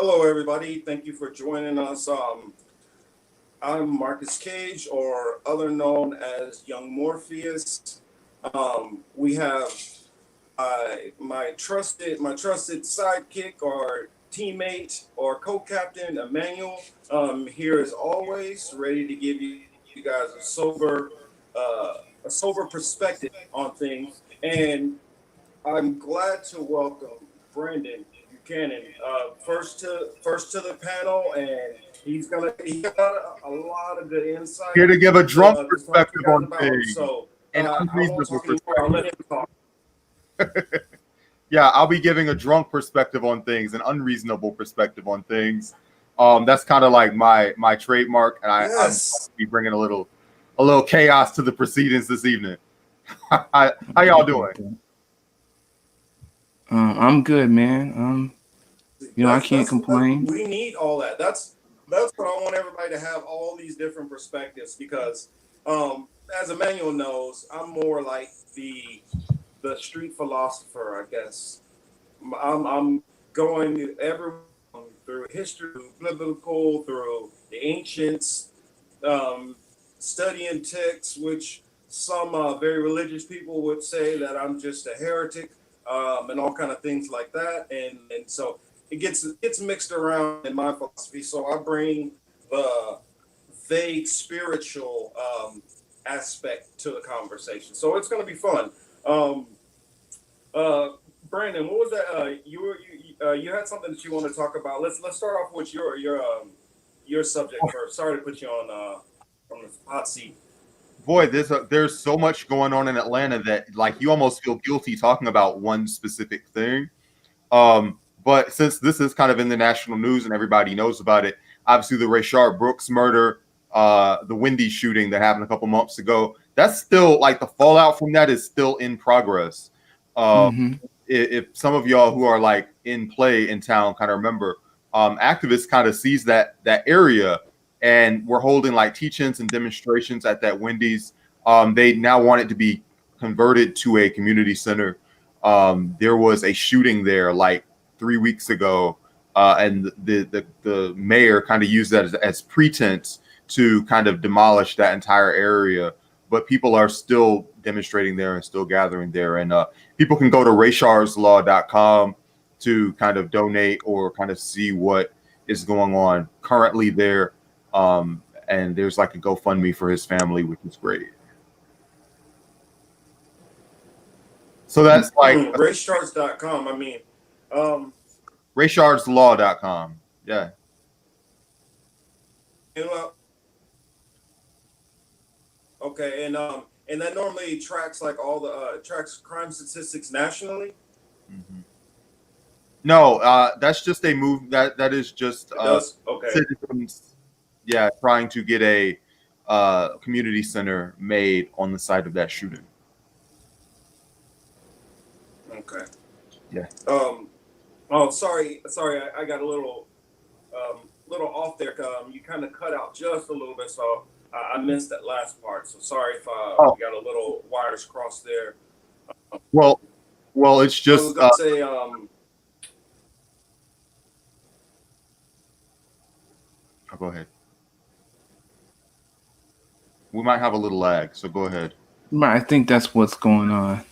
Hello, everybody. Thank you for joining us. I'm Marcus Cage, or other known as Young Morpheus. We have my trusted sidekick or teammate or co-captain Emmanuel here as always, ready to give you guys a sober perspective on things. And I'm glad to welcome Brandon Buchanan first to the panel, and he got a lot of good insight Here to give a drunk to talk to you perspective guys on about. things, So an I won't unreasonable talk anymore. I'll let him talk. perspective. Yeah, I'll be giving a drunk perspective on things, an unreasonable perspective on things. That's kind of like my trademark, and I'm Yes. be bringing a little chaos to the proceedings this evening. How y'all doing? I'm good, man. I can't That's complain. we need all that. That's what I want everybody to have, all these different perspectives, because as Emmanuel knows, I'm more like the street philosopher, I guess. I'm going through history, through biblical, through the ancients, um, studying texts, which some very religious people would say that I'm just a heretic, and all kind of things like that. And so it gets mixed around in my philosophy. So I bring the vague spiritual aspect to the conversation. So it's going to be fun. Um, uh, Brandon, what was that? You had something that you want to talk about. Let's start off with your subject first. Sorry to put you on the hot seat. Boy, there's so much going on in Atlanta that like you almost feel guilty talking about one specific thing. But since this is kind of in the national news and everybody knows about it, obviously the Rayshard Brooks murder, the Wendy's shooting that happened a couple months ago, that's still like the fallout from that is still in progress. Um, Hmm. if some of y'all who are like in play in town kind of remember, activists kind of seized that area and we're holding like teach-ins and demonstrations at that Wendy's. They now want it to be converted to a community center. There was a shooting there like 3 weeks ago, and the mayor kind of used that as pretense to kind of demolish that entire area. But people are still demonstrating there and still gathering there, and people can go to raysharslaw.com to kind of donate or kind of see what is going on currently there. And there's like a GoFundMe for his family, which is great. So that's like Racecharts.com. I mean, um, raysharslaw.com. Yeah. you know, okay, and that normally tracks like all the tracks crime statistics nationally. Mhm. No, that's just a move that is just It does. Okay. citizens, yeah, trying to get a community center made on the site of that shooting. Okay. Yeah. Um. Oh, sorry. I got a little off there. You kind of cut out just a little bit, so I missed that last part. So sorry if Oh, we got a little wires crossed there. well, it's I was just gonna say, oh, go ahead. We might have a little lag, so go ahead. But I think that's what's going on.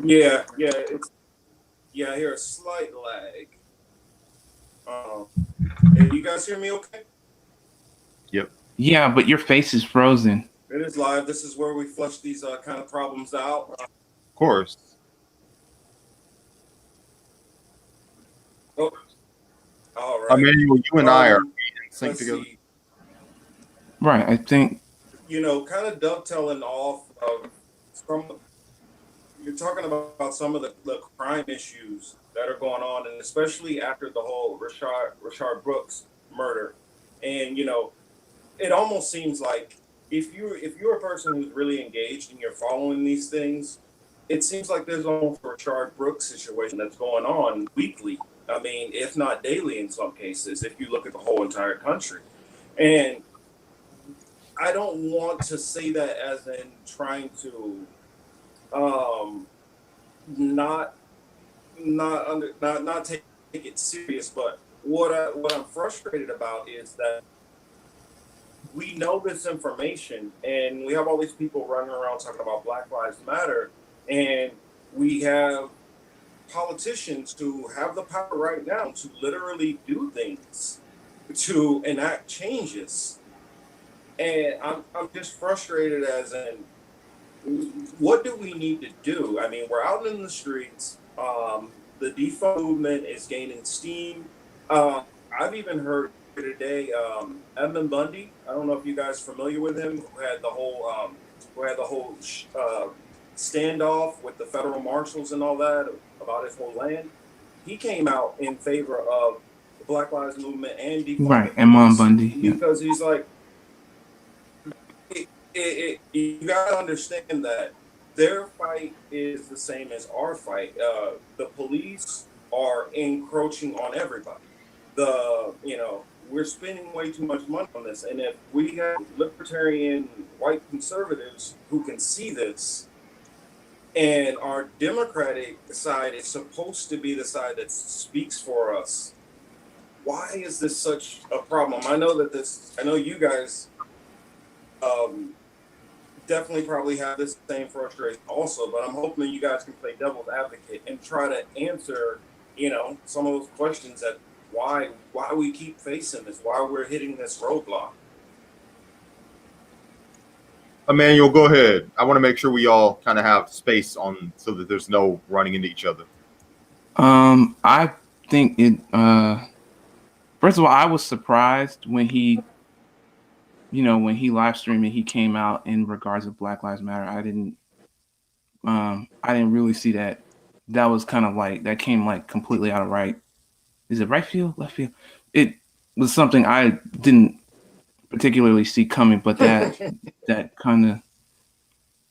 yeah, I hear a slight lag. Um, and you guys hear me okay? Yep. Yeah, but your face is frozen. It is live. This is where we flush these kind of problems out. Of course. Oh, all right. Emmanuel, you and I are Um, in sync let's together. see. Right. I think. Kind of dovetailing off of some. You're talking about some of the crime issues that are going on, and especially after the whole Rashard Brooks murder. And it almost seems like if you're a person who's really engaged and you're following these things, it seems like there's almost a Rashard Brooks situation that's going on weekly. I mean, if not daily in some cases, if you look at the whole entire country. And I don't want to say that as in trying to um, not not take take it serious. But what I'm frustrated about is that we know this information, and we have all these people running around talking about Black Lives Matter, and we have politicians who have the power right now to literally do things, to enact changes. And I'm just frustrated as in, what do we need to do? I mean, we're out in the streets. The defund movement is gaining steam. I've even heard today, Edmund Bundy. I don't know if you guys are familiar with him, who had the whole standoff with the federal marshals and all that about his whole land. He came out in favor of the Black Lives Movement and defund right, Emmanuel Bundy, because he's like, you gotta understand that their fight is the same as our fight. The police are encroaching on everybody. We're spending way too much money on this, and if we have libertarian white conservatives who can see this, and our Democratic side is supposed to be the side that speaks for us, why is this such a problem? I know you guys definitely probably have this same frustration also, but I'm hoping you guys can play devil's advocate and try to answer, some of those questions that why we keep facing this, why we're hitting this roadblock. Emmanuel, go ahead. I want to make sure we all kind of have space on so that there's no running into each other. I think it. First of all, I was surprised when he live streamed and he came out in regards to Black Lives Matter. I didn't really see that. That was kind of like that came like completely out of right. Is it right field, left field? It was something I didn't particularly see coming, but that kind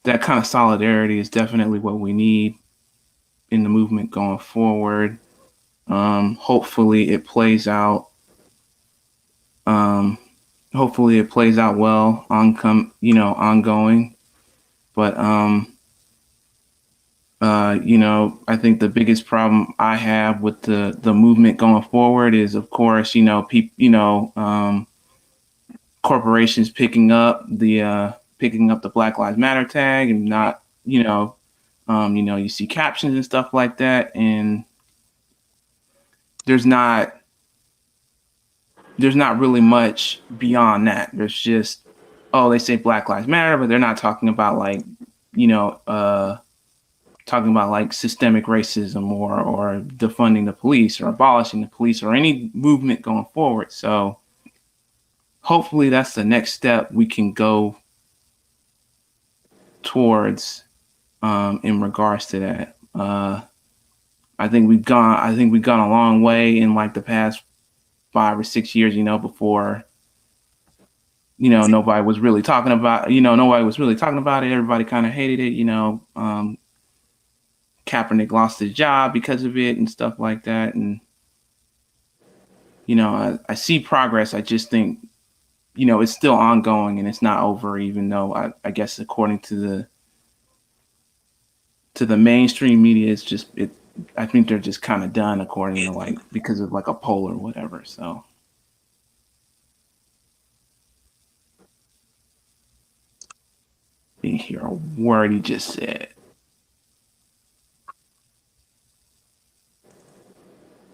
of solidarity is definitely what we need in the movement going forward. Hopefully it plays out. Hopefully it plays out well ongoing. But I think the biggest problem I have with the movement going forward is, of course, corporations picking up the Black Lives Matter tag and not, you see captions and stuff like that, and there's not really much beyond that. There's just, they say Black Lives Matter, but they're not talking about systemic racism or defunding the police or abolishing the police or any movement going forward. So hopefully that's the next step we can go towards in regards to that. I think we've gone a long way in like the past 5 or 6 years, before, nobody was really talking about it. Everybody kind of hated it, Kaepernick lost his job because of it and stuff like that. And, I see progress. I just think, it's still ongoing and it's not over, even though I guess according to the mainstream media, I think they're just kind of done according to because of a poll or whatever. So. Didn't hear a word he just said.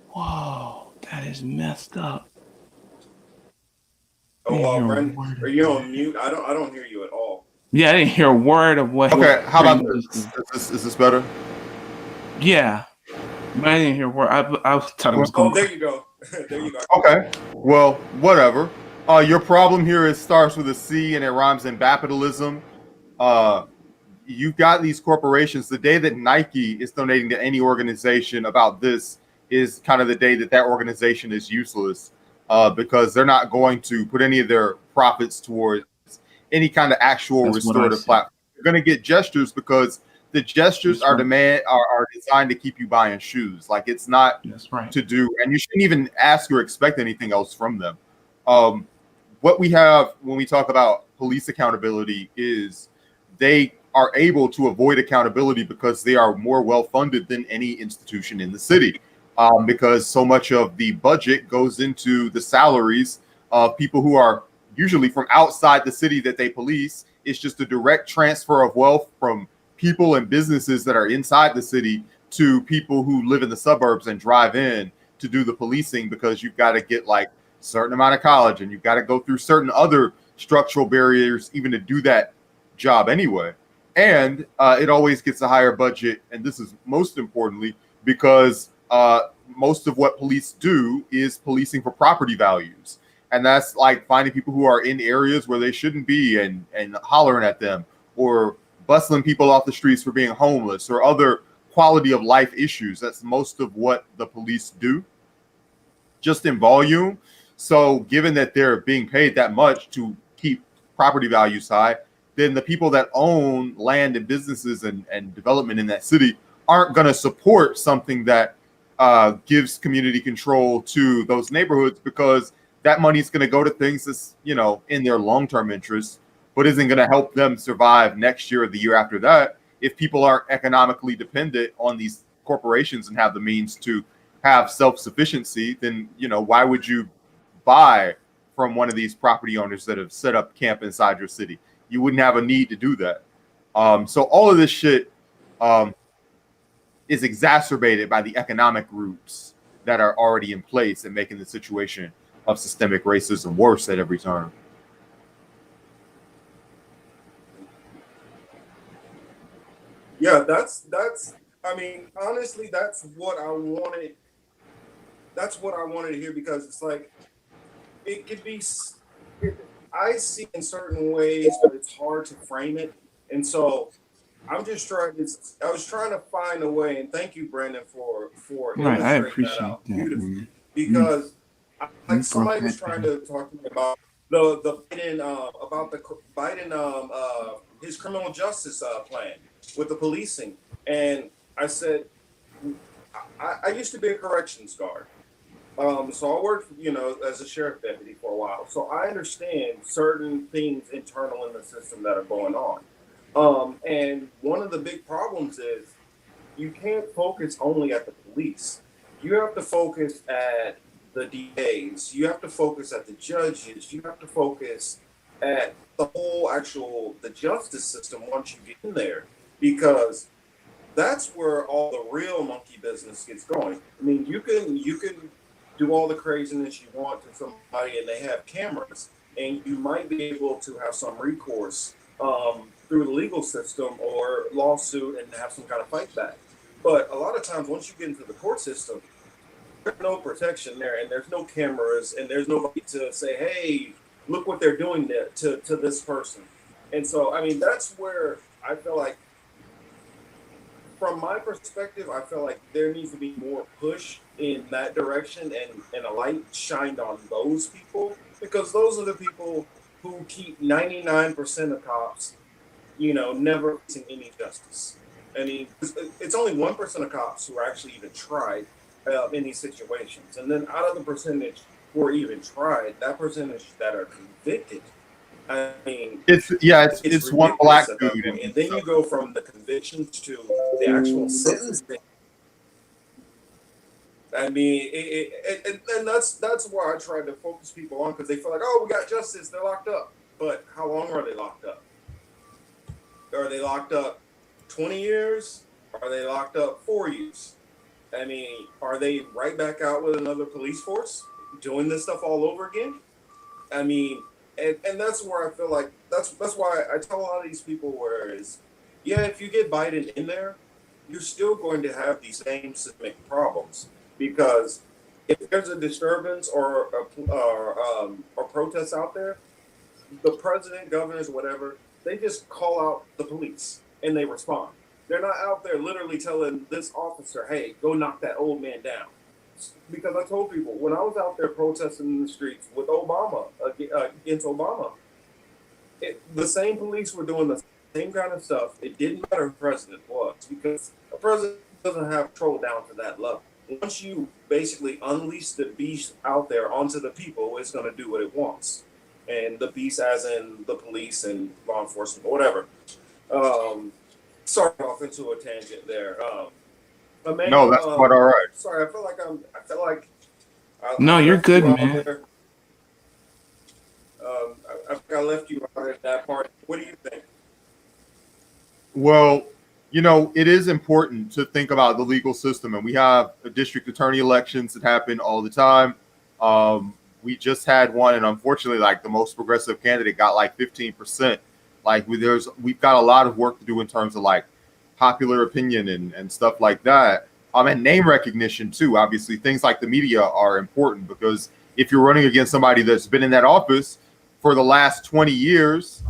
Whoa, that is messed up. Oh, Brandon, are you on mute? I don't hear you at all. Yeah, I didn't hear a word of what. Okay, how about this? Is this better? Yeah, but I didn't hear a word. I thought it was going. Oh, there you go. There you go. Okay, well, whatever. Your problem here starts with a C and it rhymes in capitalism. You've got these corporations. The day that Nike is donating to any organization about this is kind of the day that organization is useless, because they're not going to put any of their profits towards any kind of actual restorative platform. You're going to get gestures because the gestures are designed to keep you buying shoes. Like, it's not to do, and you shouldn't even ask or expect anything else from them. What we have when we talk about police accountability is they are able to avoid accountability because they are more well-funded than any institution in the city. because so much of the budget goes into the salaries of people who are usually from outside the city that they police. It's just a direct transfer of wealth from people and businesses that are inside the city to people who live in the suburbs and drive in to do the policing, because you've got to get like a certain amount of college and you've got to go through certain other structural barriers even to do that job anyway. And it always gets a higher budget. And this is most importantly because most of what police do is policing for property values. And that's like finding people who are in areas where they shouldn't be and hollering at them, or bustling people off the streets for being homeless, or other quality of life issues. That's most of what the police do, just in volume. So given that they're being paid that much to keep property values high, then the people that own land and businesses and development in that city aren't going to support something that gives community control to those neighborhoods, because that money is going to go to things that's, you know, in their long-term interests, but isn't going to help them survive next year or the year after that. If people aren't economically dependent on these corporations and have the means to have self-sufficiency, then, you know, why would you buy from one of these property owners that have set up camp inside your city? You wouldn't have a need to do that. So all of this shit is exacerbated by the economic roots that are already in place and making the situation of systemic racism worse at every turn. Yeah, that's I mean, honestly, that's what I wanted. That's what I wanted to hear, because it's like it could be I see in certain ways, but it's hard to frame it. And so I'm just trying to I was trying to find a way, and thank you, Brandon, for Right, I illustrating that appreciate out that, beautifully. man. Because like You broke somebody was that trying down. to talk to me about the Biden about the Biden his criminal justice plan with the policing. And I said, I used to be a corrections guard. So I worked, you know, as a sheriff deputy for a while. So I understand certain things internal in the system that are going on. And one of the big problems is you can't focus only at the police. You have to focus at the DAs. You have to focus at the judges. You have to focus at the whole the justice system once you get in there, because that's where all the real monkey business gets going. I mean, you can do all the craziness you want to somebody, and they have cameras, and you might be able to have some recourse through the legal system or lawsuit and have some kind of fight back. But a lot of times, once you get into the court system, there's no protection there, and there's no cameras, and there's nobody to say, "Hey, look what they're doing there to this person." And so, I mean, that's where I feel like, from my perspective, I feel like there needs to be more push in that direction, and a light shined on those people, because those are the people who keep 99% of cops, you know, never facing any justice. I mean, it's only 1% of cops who are actually even tried in these situations. And then out of the percentage who are even tried, that percentage that are convicted, I mean, It's one ridiculous black at that dude point. in And then you go from the convictions to the actual sentencing. I mean, and that's why I try to focus people on, because they feel like, oh, we got justice, they're locked up. But how long are they locked up? Are they locked up 20 years? Are they locked up 4 years? I mean, are they right back out with another police force doing this stuff all over again? I mean, and that's where I feel like that's why I tell a lot of these people, whereas, yeah, if you get Biden in there, you're still going to have these same systemic problems, because if there's a disturbance or protest out there, the president, governors, whatever, they just call out the police and they respond. They're not out there literally telling this officer, "Hey, go knock that old man down." Because I told people, when I was out there protesting in the streets with Obama, against Obama, the same police were doing the same kind of stuff. It didn't matter who the president was, because a president doesn't have control down to that level. Once you basically unleash the beast out there onto the people, it's going to do what it wants. And the beast, as in the police and law enforcement, or whatever. Sorry, off into a tangent there. No, Emmanuel, that's quite all right. sorry, I feel like No, I you're left good, you out man. there. I think I left you out at that part. What do you think? Well, it is important to think about the legal system, and we have district attorney elections that happen all the time. Um, we just had one, and unfortunately, like the most progressive candidate got like 15%. Like we've got a lot of work to do in terms of like popular opinion and stuff like that. And name recognition too. Obviously, things like the media are important because if you're running against somebody that's been in that office for the last 20 years,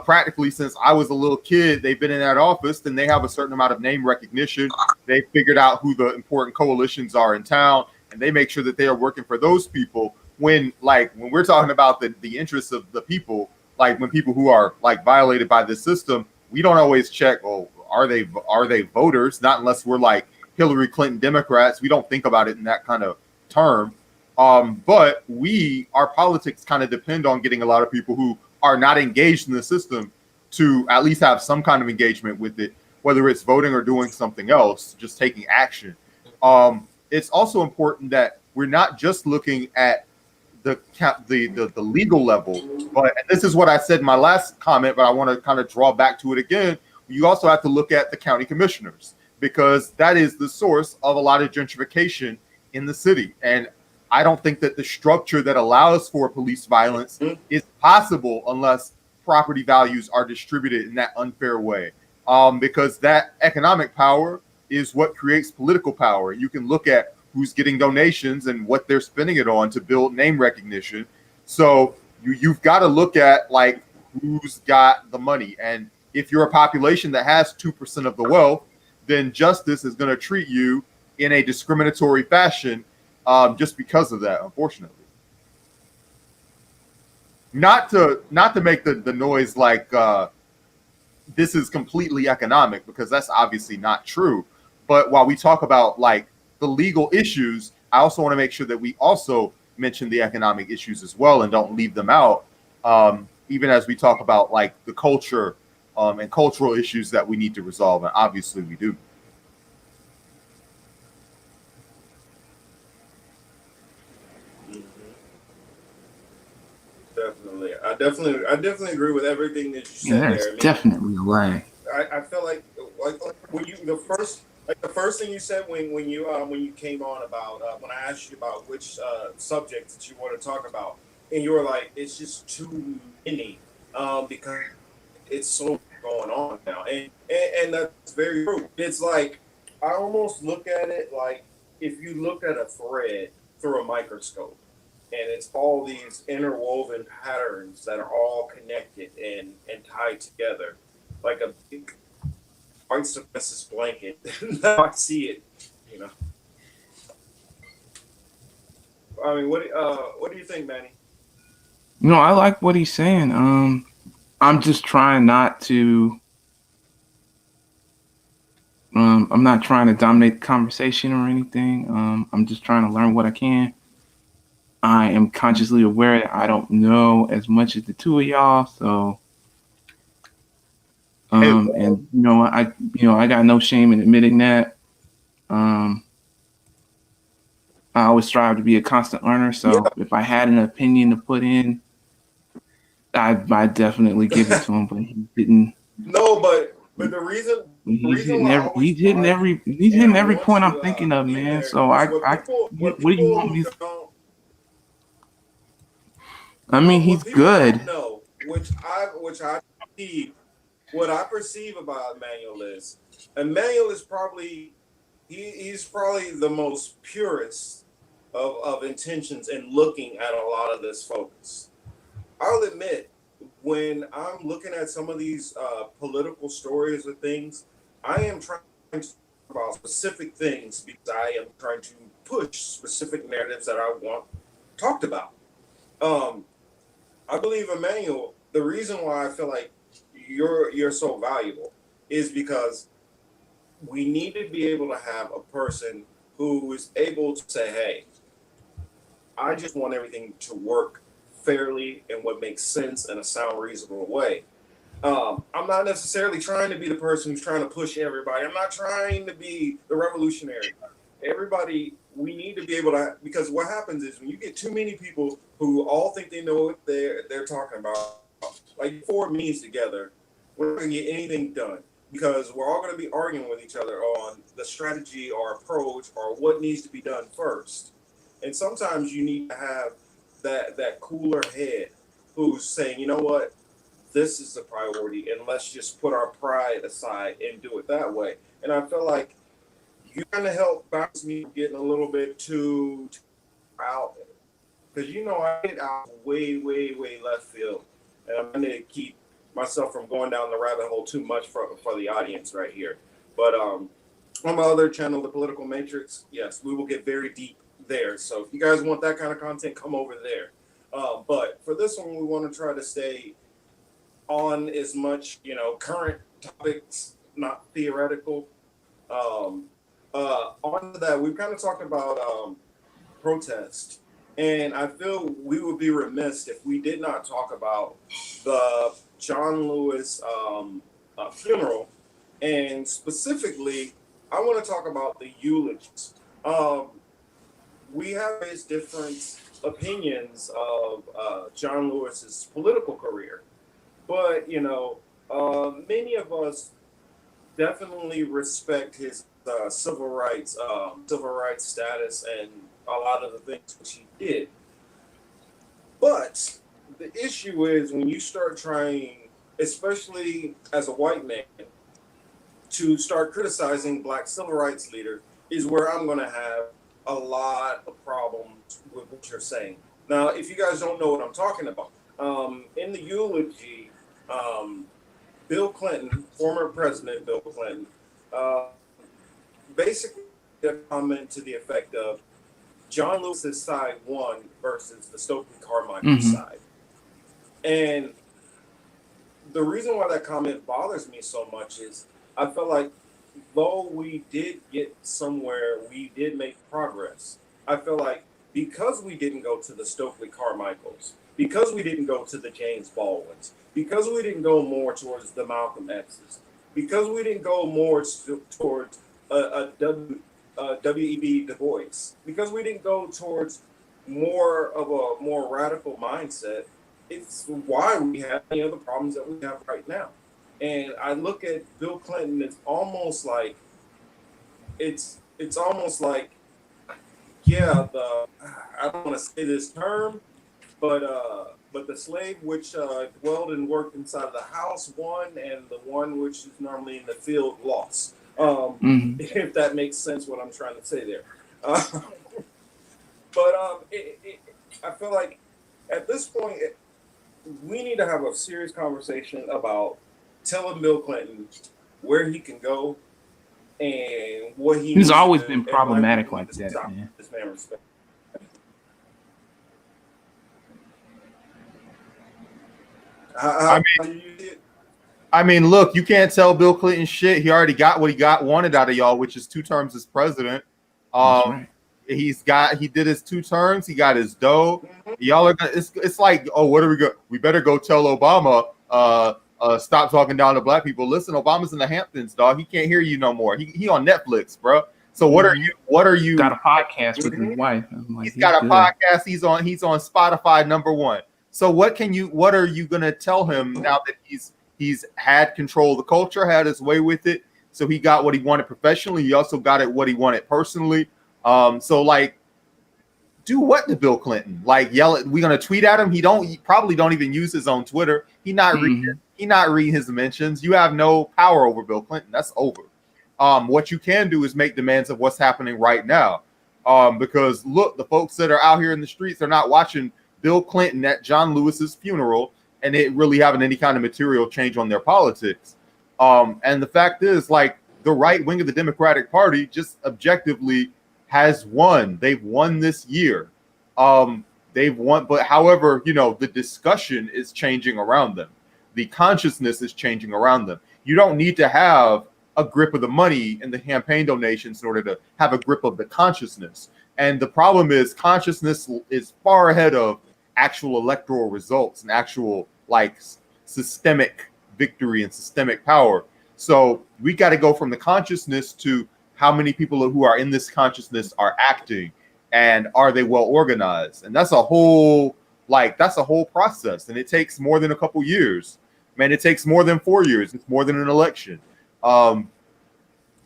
practically since I was a little kid, they've been in that office, then they have a certain amount of name recognition. They figured out who the important coalitions are in town, and they make sure that they are working for those people. When we're talking about the interests of the people, like when people who are like violated by this system, we don't always check, oh, are they voters? Not unless we're like Hillary Clinton Democrats. We don't think about it in that kind of term. But our politics kind of depend on getting a lot of people who are not engaged in the system to at least have some kind of engagement with it, whether it's voting or doing something else, just taking action. It's also important that we're not just looking at the legal level, but and this is what I said in my last comment, but I want to kind of draw back to it again. You also have to look at the county commissioners because that is the source of a lot of gentrification in the city. And I don't think that the structure that allows for police violence is possible unless property values are distributed in that unfair way. Because that economic power is what creates political power. You can look at who's getting donations and what they're spending it on to build name recognition. So you've got to look at like who's got the money. And if you're a population that has 2% of the wealth, then justice is going to treat you in a discriminatory fashion just because of that, unfortunately. Not to make the noise like this is completely economic, because that's obviously not true. But while we talk about like the legal issues, I also want to make sure that we also mention the economic issues as well and don't leave them out. Even as we talk about like the culture and cultural issues that we need to resolve, and obviously we do. Definitely. I definitely agree with everything that you Yeah, said there's there. I mean, definitely a way. I feel like when you the first thing you said when you came on about when I asked you about which subjects that you want to talk about, and you were like, it's just too many because it's so going on now, and that's very true. It's like I almost look at it like if you look at a thread through a microscope, and it's all these interwoven patterns that are all connected and tied together, like a big white supremacist blanket. Now I see it, you know. I mean, what do you think, Manny? I like what he's saying. I'm just trying not to. I'm not trying to dominate the conversation or anything. I'm just trying to learn what I can. I am consciously aware that I don't know as much as the two of y'all, so Hey, and I got no shame in admitting that. Um, I always strive to be a constant learner, Yeah. so if I had an opinion to put in, I'd definitely give it to him, but he didn't. No, but the reason why I always pause He's and hitting I every want point you I'm to thinking of, be man. there So is what people what do you want me? I mean, what he's people good. don't know, which I perceive what I perceive about Emmanuel is probably he's probably the most purest of intentions in looking at a lot of this focus. I'll admit, when I'm looking at some of these political stories or things, I am trying to talk about specific things because I am trying to push specific narratives that I want talked about. Um, I believe Emmanuel. The reason why I feel like you're so valuable is because we need to be able to have a person who is able to say, "Hey, I just want everything to work fairly and what makes sense in a sound, reasonable way." I'm not necessarily trying to be the person who's trying to push everybody. I'm not trying to be the revolutionary. Everybody, we need to be able to, because what happens is when you get too many people who all think they know what they're talking about, like 4 meetings together, we're not gonna get anything done because we're all gonna be arguing with each other on the strategy or approach or what needs to be done first. And sometimes you need to have that cooler head who's saying, you know what, this is the priority, and let's just put our pride aside and do it that way. And I feel like you're gonna help bounce me getting a little bit too out because I get out way left field, and I'm gonna keep myself from going down the rabbit hole too much for the audience right here. But on my other channel, the Political Matrix, yes, we will get very deep there. So if you guys want that kind of content, come over there. But for this one, we want to try to stay on as much, current topics, not theoretical. On to that, we've kind of talked about protest, and I feel we would be remiss if we did not talk about the John Lewis funeral, and specifically, I want to talk about the eulogies. We have these different opinions of John Lewis's political career. But, many of us definitely respect his civil rights status and a lot of the things which he did. But the issue is when you start trying, especially as a white man, to start criticizing black civil rights leaders is where I'm going to have a lot of problems with what you're saying. Now, if you guys don't know what I'm talking about, in the eulogy, Bill Clinton, former President Bill Clinton, basically a comment to the effect of John Lewis's side won versus the Stokely Carmichael side. And the reason why that comment bothers me so much is I feel like though we did get somewhere, we did make progress. I feel like because we didn't go to the Stokely Carmichaels, because we didn't go to the James Baldwins, because we didn't go more towards the Malcolm X's, because we didn't go more towards W.E.B. Du Bois, because we didn't go towards more of a more radical mindset, it's why we have any of the problems that we have right now. And I look at Bill Clinton, it's almost like, yeah, I don't want to say this term, but the slave which dwelled and worked inside of the house won, and the one which is normally in the field lost. If that makes sense, what I'm trying to say there. But I feel like at this point, we need to have a serious conversation about telling Bill Clinton where he can go and what he's always been problematic like that, man. This man respect. I mean, look, you can't tell Bill Clinton shit. He already got what he wanted out of y'all, which is 2 terms as president. That's right. He did his 2 terms. He got his dough. Y'all are gonna, it's like, oh, what are we go? We better go tell Obama, stop talking down to black people. Listen, Obama's in the Hamptons, dog. He can't hear you no more. He on Netflix, bro. So what are you? Got a podcast with his wife. Like, he's got a podcast. He's on Spotify #1. So what are you gonna tell him now that he's had control of the culture, had his way with it? So he got what he wanted professionally. He also got it what he wanted personally. So like, do what to Bill Clinton? Like, yell at? We gonna tweet at him? He probably don't even use his own Twitter. He not reading his mentions. You have no power over Bill Clinton. That's over. What you can do is make demands of what's happening right now. Because look, the folks that are out here in the streets are not watching Bill Clinton at John Lewis's funeral, and it really having any kind of material change on their politics. And the fact is, like, the right wing of the Democratic Party just objectively has won. They've won this year. They've won, but however, the discussion is changing around them. The consciousness is changing around them. You don't need to have a grip of the money and the campaign donations in order to have a grip of the consciousness. And the problem is consciousness is far ahead of actual electoral results and actual like systemic victory and systemic power. So we got to go from the consciousness to how many people who are in this consciousness are acting, and are they well organized? And that's a whole process, and it takes more than a couple years. Man, it takes more than 4 years. It's more than an election.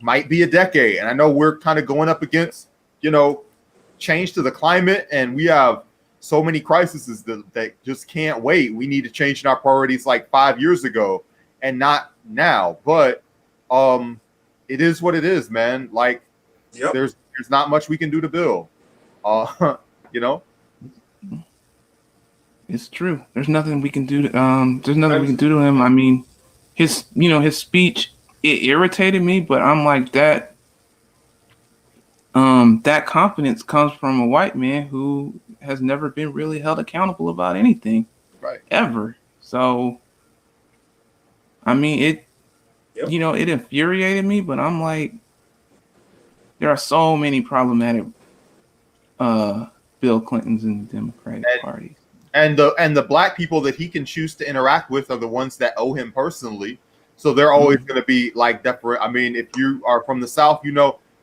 Might be a decade. And I know we're kind of going up against, change to the climate, and we have so many crises that just can't wait. We need to change our priorities like 5 years ago and not now. But it is what it is, man. Like, there's not much we can do to build. It's true. There's nothing we can do to there's nothing we can do to him. I mean, his speech, it irritated me, but I'm like, that confidence comes from a white man who has never been really held accountable about anything. Right. Ever. So I mean, it infuriated me, but I'm like, there are so many problematic Bill Clintons in the Democratic Party. And the black people that he can choose to interact with are the ones that owe him personally. So they're always going to be like deferent. I mean, if you are from the South,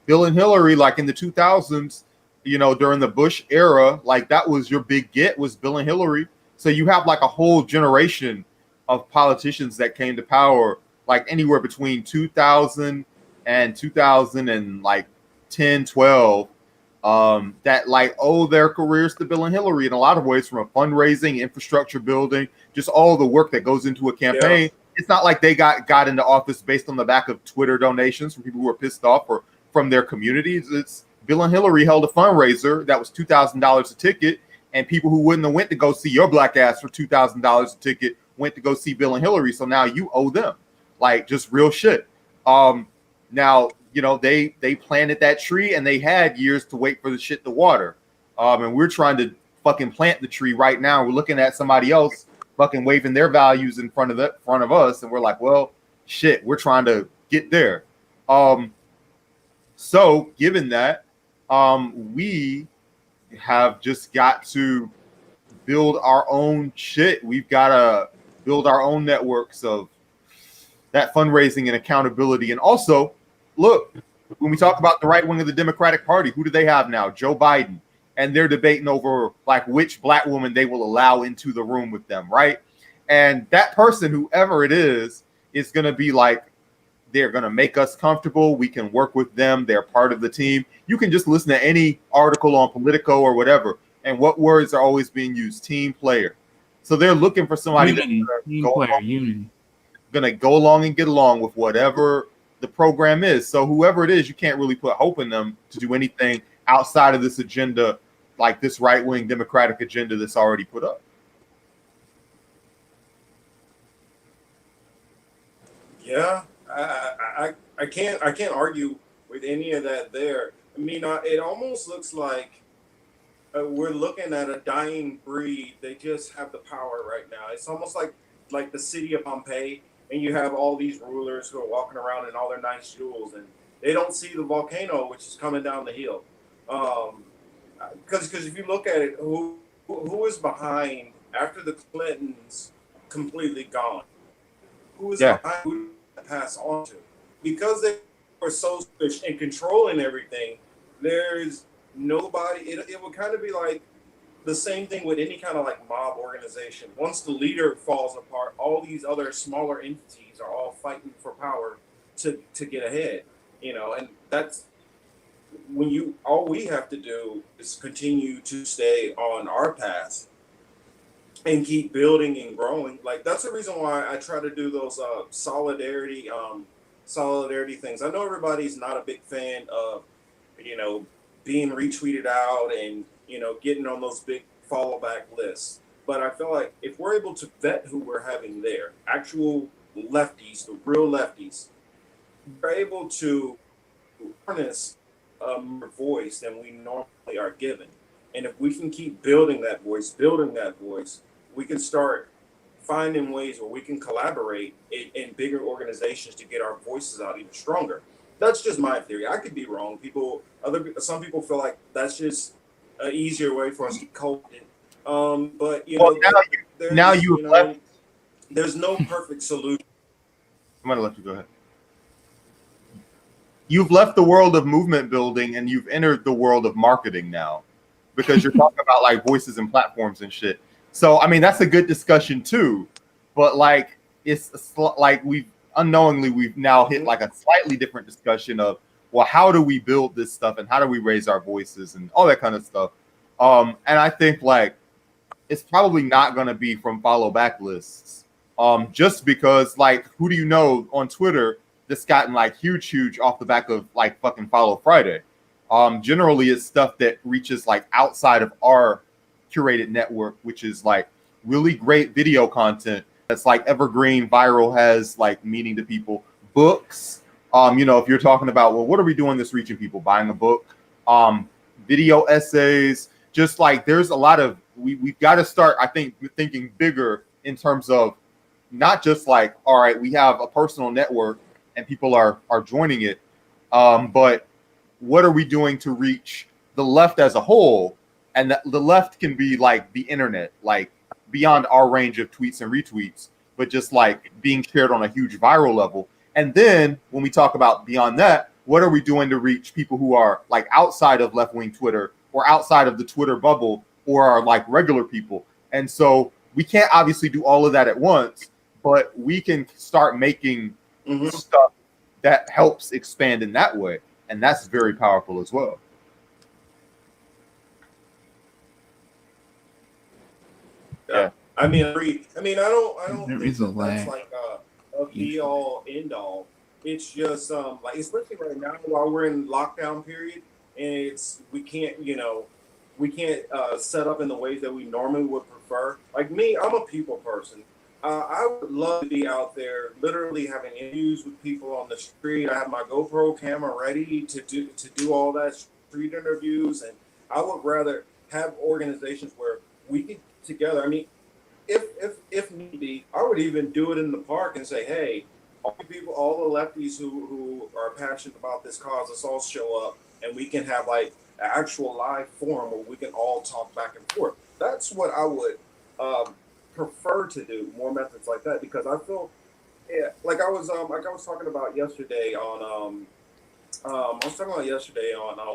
Bill and Hillary, like in the 2000s, during the Bush era, like that was your big get, was Bill and Hillary. So you have like a whole generation of politicians that came to power, like anywhere between 2000 and 2010, 12, that like owe their careers to Bill and Hillary in a lot of ways, from a fundraising, infrastructure building, just all the work that goes into a campaign. Yeah. It's not like they got into office based on the back of Twitter donations from people who were pissed off or from their communities. It's Bill and Hillary held a fundraiser that was $2,000 a ticket, and people who wouldn't have went to go see your black ass for $2,000 a ticket went to go see Bill and Hillary. So now you owe them, like, just real shit. Now, they planted that tree, and they had years to wait for the shit to water. And we're trying to fucking plant the tree right now. We're looking at somebody else fucking waving their values in front of us, and we're like, well, shit, we're trying to get there. So given that, we have just got to build our own shit. We've got to build our own networks of that fundraising and accountability. And also, look, when we talk about the right wing of the Democratic Party, who do they have now? Joe Biden. And they're debating over like which black woman they will allow into the room with them, right? And that person, whoever it is going to be like, they're going to make us comfortable. We can work with them. They're part of the team. You can just listen to any article on Politico or whatever. And what words are always being used? Team player. So they're looking for somebody that's going to go along and get along with whatever the program is. So whoever it is, you can't really put hope in them to do anything outside of this agenda, like this right-wing Democratic agenda that's already put up. Yeah, I can't argue with any of that there. I mean, it almost looks like we're looking at a dying breed. They just have the power right now. It's almost like the city of Pompeii, and you have all these rulers who are walking around in all their nice jewels, and they don't see the volcano which is coming down the hill. Because if you look at it, who is behind after the Clintons completely gone? Who is behind? Who to pass on to? Because they were so and controlling everything, there's nobody. It would kind of be like the same thing with any kind of like mob organization. Once the leader falls apart, all these other smaller entities are all fighting for power to get ahead. And that's when all we have to do is continue to stay on our path and keep building and growing. Like, that's the reason why I try to do those solidarity things. I know everybody's not a big fan of being retweeted out and getting on those big follow back lists, but I feel like if we're able to vet who we're having there, actual lefties, the real lefties, we're able to harness more voice than we normally are given. And if we can keep building that voice, we can start finding ways where we can collaborate in bigger organizations to get our voices out even stronger. That's just my theory. I could be wrong. Some people feel like that's just an easier way for us to cope it. But there's no perfect solution I'm gonna let you go ahead. You've left the world of movement building and you've entered the world of marketing now, because you're talking about like voices and platforms and shit. So I mean that's a good discussion too, but like like we've now hit like a slightly different discussion of, well, how do we build this stuff and how do we raise our voices and all that kind of stuff. And I think like it's probably not going to be from follow back lists, just because like who do you know on Twitter that's gotten like huge off the back of like fucking Follow Friday. Generally it's stuff that reaches like outside of our curated network, which is like really great video content that's like evergreen, viral, has like meaning to people. Books, you know, if you're talking about, well, what are we doing this reaching people? Buying a book, video essays, just like there's a lot of, we've got to start, I think, thinking bigger in terms of not just like, all right, we have a personal network and people are joining it, but what are we doing to reach the left as a whole? And the left can be like the internet, like beyond our range of tweets and retweets, but just like being shared on a huge viral level. And then when we talk about beyond that, what are we doing to reach people who are like outside of left-wing Twitter or outside of the Twitter bubble or are like regular people? And so we can't obviously do all of that at once, but we can start making stuff that helps expand in that way. And that's very powerful as well. Yeah. I mean, I don't There think is a that's lag. like a be all end all. It's just like, especially right now while we're in lockdown period, and we can't set up in the ways that we normally would prefer. Like me, I'm a people person. I would love to be out there, literally having interviews with people on the street. I have my GoPro camera ready to do all that street interviews, and I would rather have organizations where we get together. I mean, if need be, I would even do it in the park and say, hey, all the people, all the lefties who are passionate about this cause, let's all show up, and we can have like an actual live forum where we can all talk back and forth. That's what I would prefer to do, more methods like that, because I feel, yeah, like I was talking about yesterday on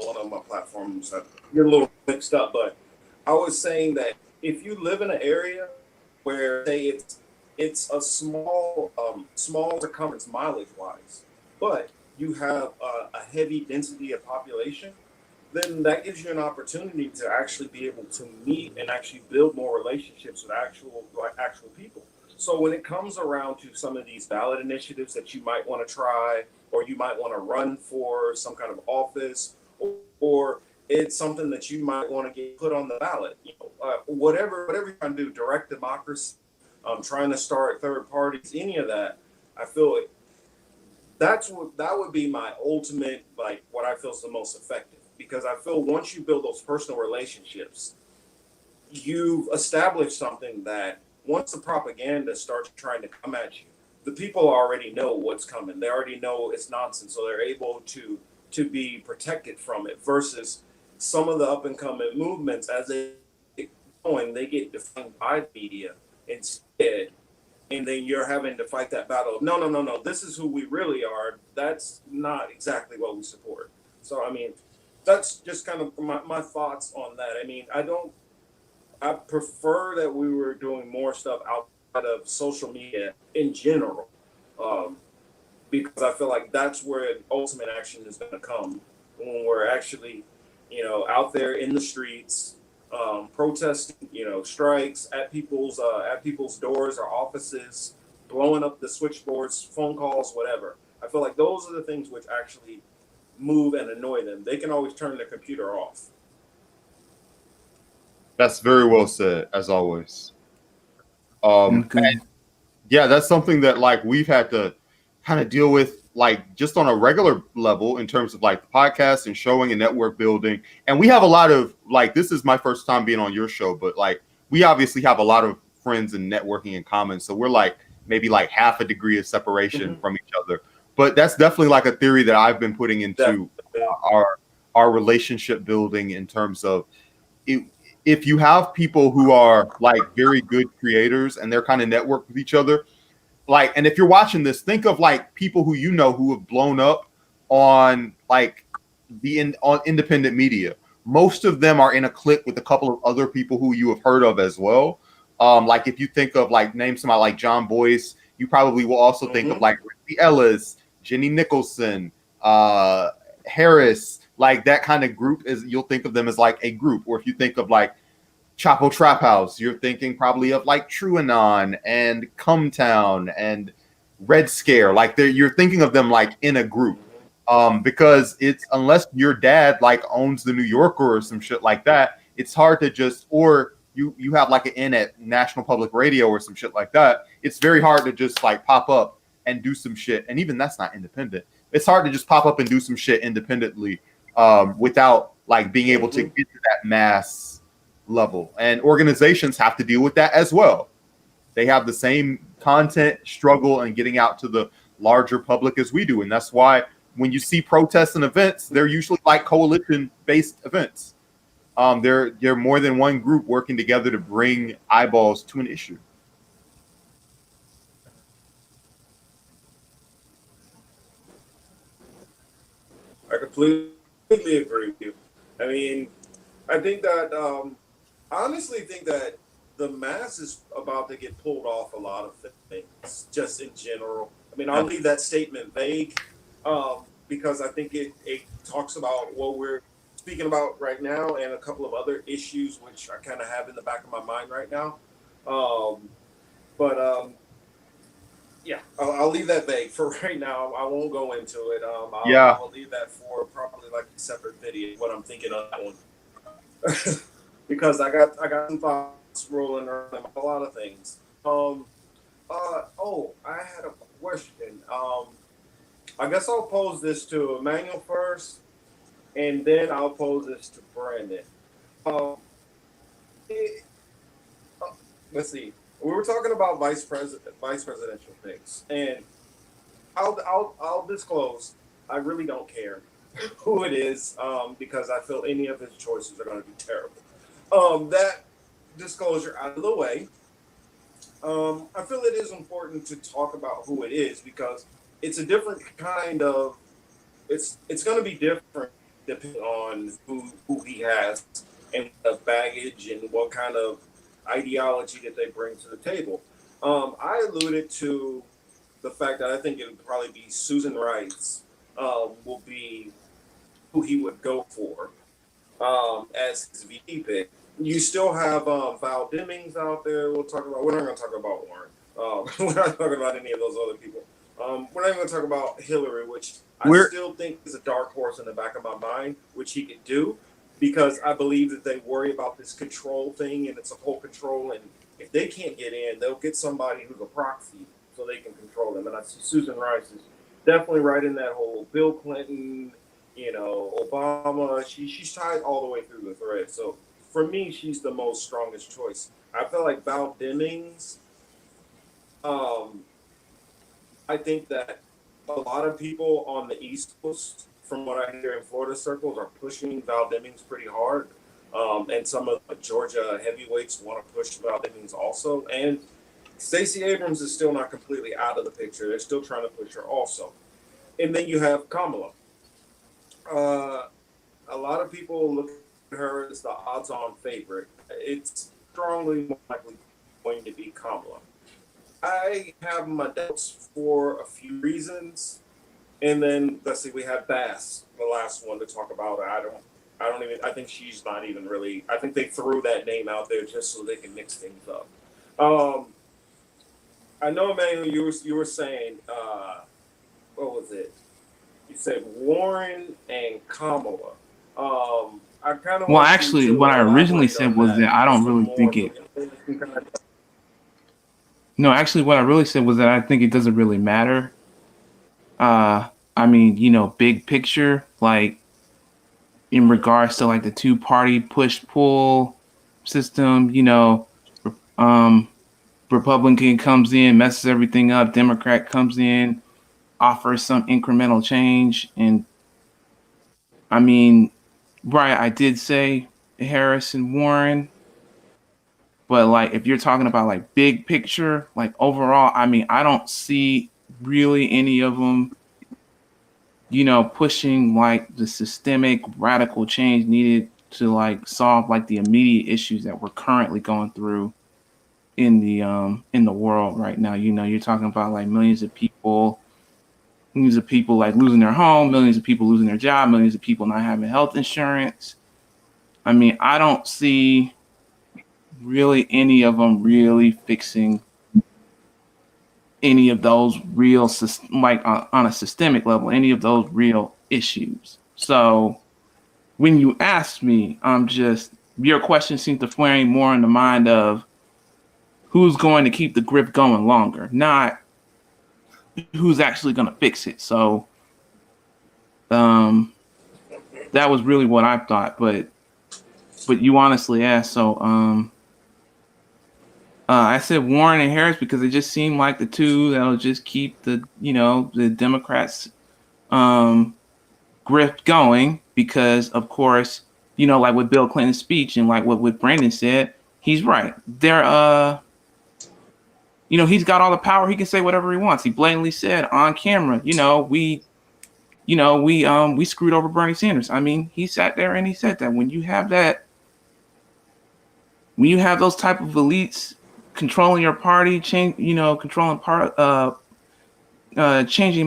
one of my platforms. I get a little mixed up, but I was saying that if you live in an area where, say, it's a small circumference mileage wise, but you have a heavy density of population, then that gives you an opportunity to actually be able to meet and actually build more relationships with actual people. So when it comes around to some of these ballot initiatives that you might want to try, or you might want to run for some kind of office, or it's something that you might want to get put on the ballot, whatever you're trying to do, direct democracy, trying to start third parties, any of that, I feel that would be my ultimate, like what I feel is the most effective. Because I feel once you build those personal relationships, you've established something that once the propaganda starts trying to come at you, the people already know what's coming. They already know it's nonsense, so they're able to be protected from it. Versus some of the up and coming movements, as they get going, they get defined by the media instead, and then you're having to fight that battle of no, this is who we really are. That's not exactly what we support. So I mean, that's just kind of my thoughts on that. I mean, I prefer that we were doing more stuff outside of social media in general, because I feel like that's where ultimate action is going to come, when we're actually, out there in the streets, protesting, strikes at people's doors or offices, blowing up the switchboards, phone calls, whatever. I feel like those are the things which actually move and annoy them. They can always turn their computer off. That's very well said, as always. And yeah, that's something that like we've had to kind of deal with, like just on a regular level in terms of like the podcast and showing and network building. And we have a lot of like, this is my first time being on your show, but like we obviously have a lot of friends and networking in common. So we're like maybe like half a degree of separation from each other. But that's definitely like a theory that I've been putting into our relationship building in terms of if you have people who are like very good creators and they're kind of network with each other, like, and if you're watching this, think of like people who you know who have blown up on like on independent media. Most of them are in a clique with a couple of other people who you have heard of as well. Like if you think of like name somebody like John Boyce, you probably will also think of like Ricky Ellis, Jenny Nicholson, Harris, like that kind of group is, you'll think of them as like a group. Or if you think of like Chapo Trap House, you're thinking probably of like TrueAnon and Cumtown and Red Scare. Like you're thinking of them like in a group. Because it's, unless your dad like owns the New Yorker or some shit like that, it's hard to just, or you have like an in at National Public Radio or some shit like that. It's very hard to just like pop up and do some shit. And even that's not independent. It's hard to just pop up and do some shit independently without like being able to get to that mass level. And organizations have to deal with that as well. They have the same content struggle and getting out to the larger public as we do. And that's why when you see protests and events, they're usually like coalition-based events. They're more than one group working together to bring eyeballs to an issue. I completely agree with you. I mean, I think that I honestly think that the mass is about to get pulled off a lot of things, just in general. I mean, I'll leave that statement vague because I think it talks about what we're speaking about right now and a couple of other issues which I kind of have in the back of my mind right now. Yeah, I'll leave that vague for right now. I won't go into it. I'll leave that for probably like a separate video. What I'm thinking on that one, because I got some thoughts rolling around a lot of things. I had a question. I guess I'll pose this to Emmanuel first, and then I'll pose this to Brandon. Let's see. We were talking about vice presidential things, and I'll disclose I really don't care who it is because I feel any of his choices are going to be terrible. That disclosure out of the way, I feel it is important to talk about who it is because it's a different kind of it's going to be different depending on who he has and the baggage and what kind of ideology that they bring to the table. I alluded to the fact that I think it would probably be Susan Rice will be who he would go for as his VP pick. You still have Val Demings out there. We're not going to talk about Warren. We're not talking about any of those other people. We're not even going to talk about Hillary, which I still think is a dark horse in the back of my mind, which he could do. Because I believe that they worry about this control thing, and it's a whole control. And if they can't get in, they'll get somebody who's a proxy so they can control them. And I see Susan Rice is definitely right in that whole Bill Clinton, Obama. She's tied all the way through the thread. So for me, she's the most strongest choice. I feel like Val Demings. I think that a lot of people on the East Coast, from what I hear in Florida circles, are pushing Val Demings pretty hard. And some of the Georgia heavyweights want to push Val Demings also. And Stacey Abrams is still not completely out of the picture. They're still trying to push her also. And then you have Kamala. A lot of people look at her as the odds-on favorite. It's strongly more likely going to be Kamala. I have my doubts for a few reasons. And then let's see, we have Bass, the last one to talk about. I think she's not even really. I think they threw that name out there just so they can mix things up. I know, Emmanuel, you were saying, what was it? You said Warren and Kamala. I kind of. Well, actually, what I originally said was that I don't really think it. No, actually, what I really said was that I think it doesn't really matter. I mean, big picture, like in regards to like the two-party push-pull system, Republican comes in, messes everything up. Democrat comes in, offers some incremental change. And I mean, right, I did say Harris and Warren. But like if you're talking about like big picture, like overall, I mean, I don't see really any of them, pushing like the systemic radical change needed to like solve like the immediate issues that we're currently going through in the world right now. You're talking about like millions of people like losing their home, millions of people losing their job, millions of people not having health insurance. I mean, I don't see really any of them really fixing any of those real, like on a systemic level, any of those real issues. So when you ask me, your question seems to frame more in the mind of who's going to keep the grip going longer, not who's actually going to fix it. So that was really what I thought. But you honestly asked, so I said Warren and Harris because it just seemed like the two that'll just keep the Democrats grift going, because of course, like with Bill Clinton's speech and like what Brandon said, he's right. He's got all the power. He can say whatever he wants. He blatantly said on camera, we screwed over Bernie Sanders. I mean, he sat there and he said that when you have those type of elites controlling your party, changing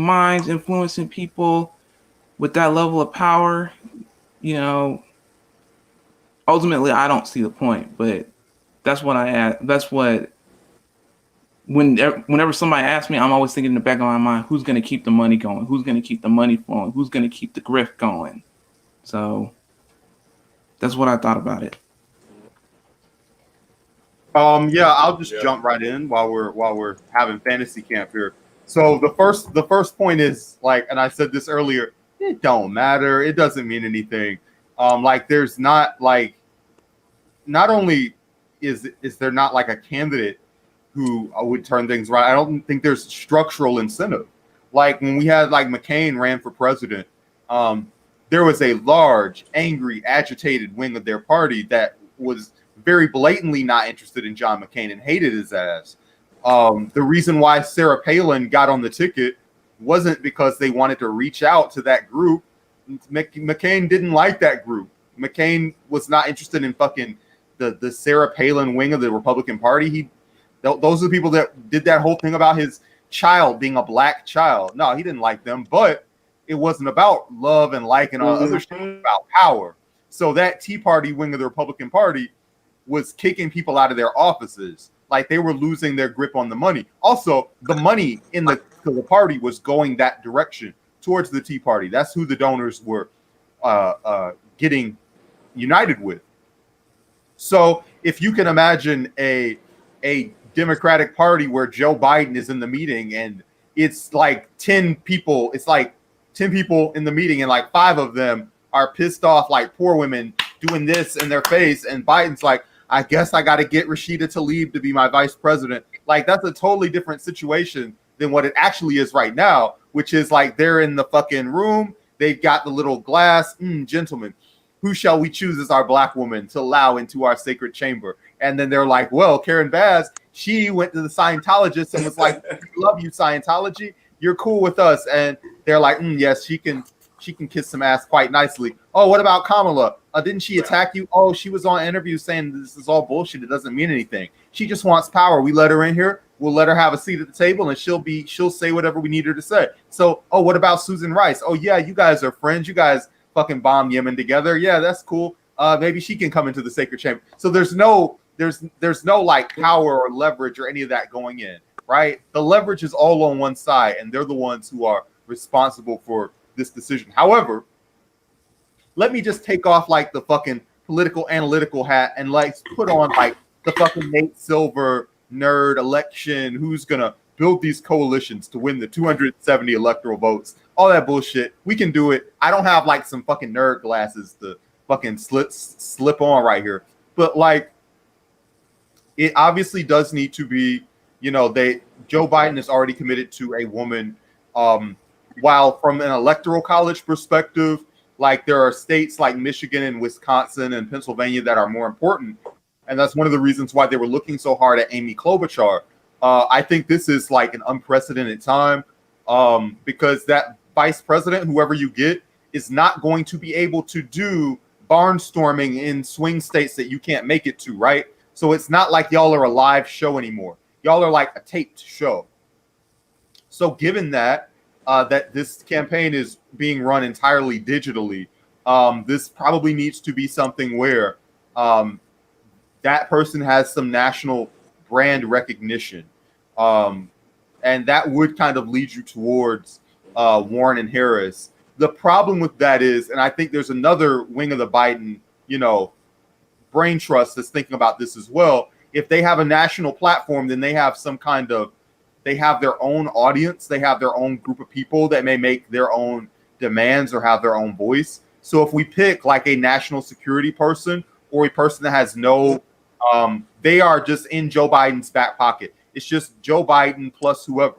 minds, influencing people with that level of power, ultimately I don't see the point. But that's what whenever somebody asks me, I'm always thinking in the back of my mind, who's going to keep the money going? Who's going to keep the money flowing? Who's going to keep the grift going? So that's what I thought about it. Yeah, I'll just jump right in while we're having fantasy camp here. So the first point is, like, and I said this earlier, it don't matter. It doesn't mean anything. Like there's not only is there not like a candidate who would turn things right, I don't think there's structural incentive. Like when we had like McCain ran for president, there was a large, angry, agitated wing of their party that was very blatantly not interested in John McCain and hated his ass. The reason why Sarah Palin got on the ticket wasn't because they wanted to reach out to that group. McCain didn't like that group. McCain was not interested in fucking the Sarah Palin wing of the Republican Party. Those are the people that did that whole thing about his child being a black child. No, he didn't like them, but it wasn't about love and like and all other shit. It was about power. So that Tea Party wing of the Republican Party was kicking people out of their offices. Like they were losing their grip on the money. Also, the money in the party was going that direction towards the Tea Party. That's who the donors were getting united with. So if you can imagine a Democratic Party where Joe Biden is in the meeting and it's like 10 people, in the meeting and like 5 of them are pissed off like poor women doing this in their face, and Biden's like, I guess I got to get Rashida Tlaib to be my vice president. Like that's a totally different situation than what it actually is right now, which is like they're in the fucking room. They've got the little glass, gentlemen, who shall we choose as our black woman to allow into our sacred chamber? And then they're like, well, Karen Bass, she went to the Scientologist and was like, we love you, Scientology. You're cool with us. And they're like, yes, she can kiss some ass quite nicely. Oh, what about Kamala? Didn't she attack you? Oh, she was on interview saying this is all bullshit. It doesn't mean anything. She just wants power. We let her in here. We'll let her have a seat at the table and she'll say whatever we need her to say. So, oh, what about Susan Rice? Oh yeah, you guys are friends. You guys fucking bomb Yemen together. Yeah, that's cool. Maybe she can come into the sacred chamber. So there's no like power or leverage or any of that going in, right? The leverage is all on one side, and they're the ones who are responsible for this decision. However, let me just take off like the fucking political analytical hat and like put on like the fucking Nate Silver nerd election. Who's gonna build these coalitions to win the 270 electoral votes? All that bullshit. We can do it. I don't have like some fucking nerd glasses to fucking slip on right here, but like it obviously does need to be. Joe Biden is already committed to a woman. While from an electoral college perspective, like there are states like Michigan and Wisconsin and Pennsylvania that are more important and that's one of the reasons why they were looking so hard at Amy Klobuchar. I think this is like an unprecedented time because that vice president, whoever you get, is not going to be able to do barnstorming in swing states that you can't make it to, right? So it's not like y'all are a live show anymore. Y'all are like a taped show. So given that that this campaign is being run entirely digitally, this probably needs to be something where that person has some national brand recognition. And that would kind of lead you towards Warren and Harris. The problem with that is, and I think there's another wing of the Biden, brain trust that's thinking about this as well. If they have a national platform, then they have they have their own audience. They have their own group of people that may make their own demands or have their own voice. So if we pick like a national security person or a person that has no, they are just in Joe Biden's back pocket. It's just Joe Biden plus whoever.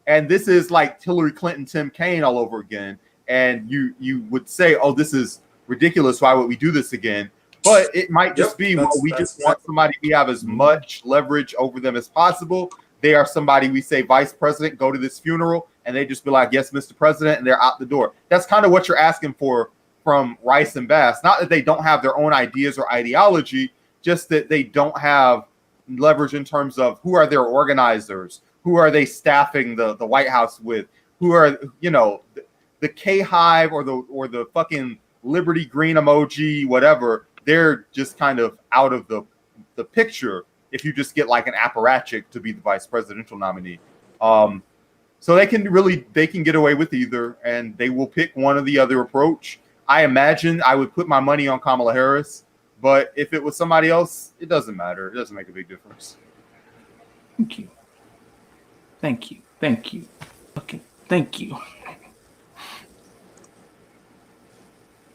And this is like Hillary Clinton, Tim Kaine all over again. And you would say, oh, this is ridiculous. Why would we do this again? But it might just be, well, we just want somebody we have as much leverage over them as possible. They are somebody we say, vice president, go to this funeral. And they just be like, yes, Mr. President. And they're out the door. That's kind of what you're asking for from Rice and Bass. Not that they don't have their own ideas or ideology, just that they don't have leverage in terms of who are their organizers, who are they staffing the White House with, who are, the K Hive or the fucking Liberty Green emoji, whatever. They're just kind of out of the picture if you just get like an apparatchik to be the vice presidential nominee. So they can get away with either, and they will pick one or the other approach. I imagine I would put my money on Kamala Harris, but if it was somebody else, it doesn't matter. It doesn't make a big difference. Thank you. Thank you. Thank you. Okay. Thank you.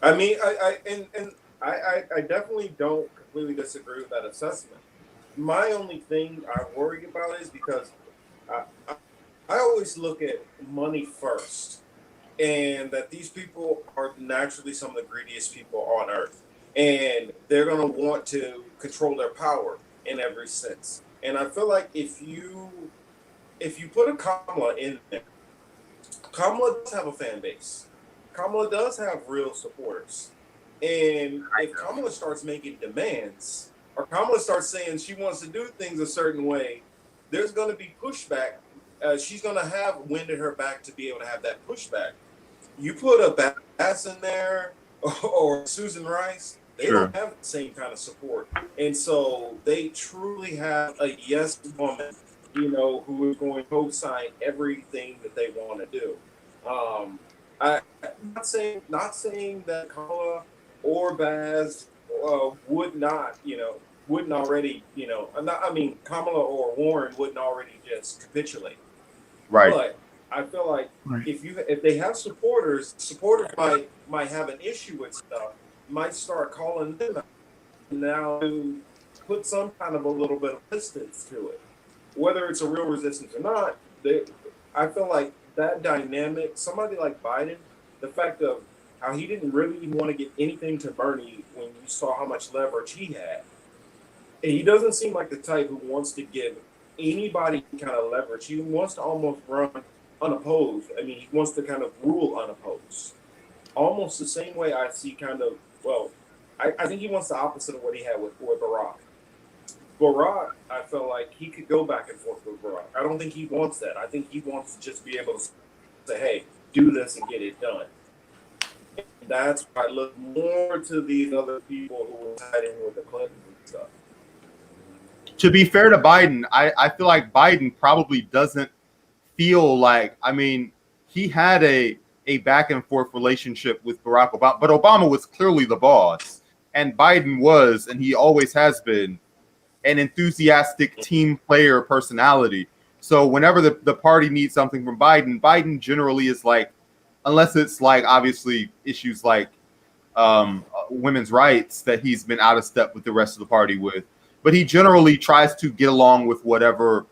I mean, I definitely don't completely disagree with that assessment. My only thing I worry about is because I always look at money first, and that these people are naturally some of the greediest people on earth, and they're going to want to control their power in every sense. And I feel like if you put a Kamala in there, Kamala does have a fan base. Kamala does have real supporters. And if Kamala starts making demands, or Kamala starts saying she wants to do things a certain way, there's going to be pushback. She's going to have wind at her back to be able to have that pushback. You put a Bass in there or Susan Rice, they don't have the same kind of support. And so they truly have a yes woman, who is going to co-sign everything that they want to do. I'm not saying that Kamala or Baz wouldn't already, Kamala or Warren wouldn't already just capitulate. Right. But I feel like if they have supporters might have an issue with stuff, might start calling them out now to put some kind of a little bit of resistance to it. Whether it's a real resistance or not, I feel like that dynamic, somebody like Biden, the fact of how he didn't really even want to get anything to Bernie when you saw how much leverage he had. And he doesn't seem like the type who wants to give anybody kind of leverage. He wants to almost run unopposed. I mean, he wants to kind of rule unopposed. Almost the same way I see I think he wants the opposite of what he had with Barack. Barack, I felt like he could go back and forth with Barack. I don't think he wants that. I think he wants to just be able to say, hey, do this and get it done. And that's why I look more to these other people who were tied in with the Clintons and stuff. To be fair to Biden, I feel like Biden probably doesn't feel like, he had a back and forth relationship with Barack Obama, but Obama was clearly the boss. And Biden was, and he always has been, an enthusiastic team player personality. So whenever the party needs something from Biden generally is like, unless it's like obviously issues like women's rights that he's been out of step with the rest of the party with, but he generally tries to get along with whatever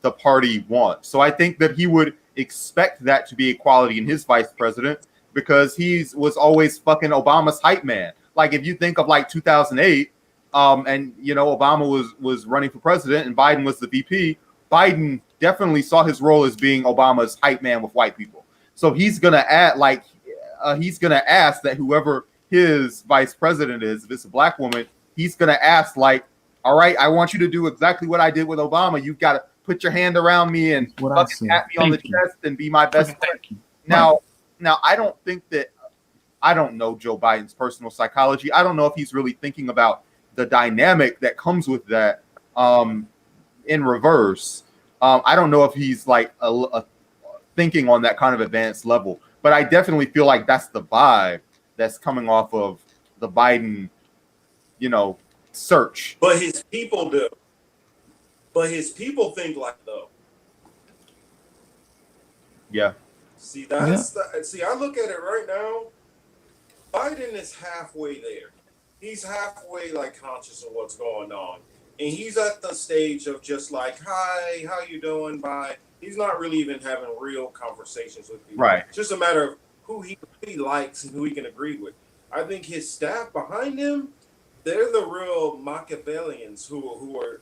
the party wants. So I think that he would expect that to be a quality in his vice president because he was always fucking Obama's hype man. Like if you think of like 2008, And Obama was running for president and Biden was the VP. Biden definitely saw his role as being Obama's hype man with white people. So he's gonna ask that whoever his vice president is, if it's a black woman, he's gonna ask like, all right, I want you to do exactly what I did with Obama. You've got to put your hand around me and fucking pat me on the chest and be my best friend. Now, I don't think that, I don't know Joe Biden's personal psychology. I don't know if he's really thinking about the dynamic that comes with that in reverse. I don't know if he's like a thinking on that kind of advanced level, but I definitely feel like that's the vibe that's coming off of the Biden, search. But his people do. But his people think like though. Yeah. See, I look at it right now. Biden is halfway there. He's halfway like conscious of what's going on. And he's at the stage of just like, hi, how you doing? Bye. He's not really even having real conversations with people. Right. It's just a matter of who he likes and who he can agree with. I think his staff behind him, they're the real Machiavellians who are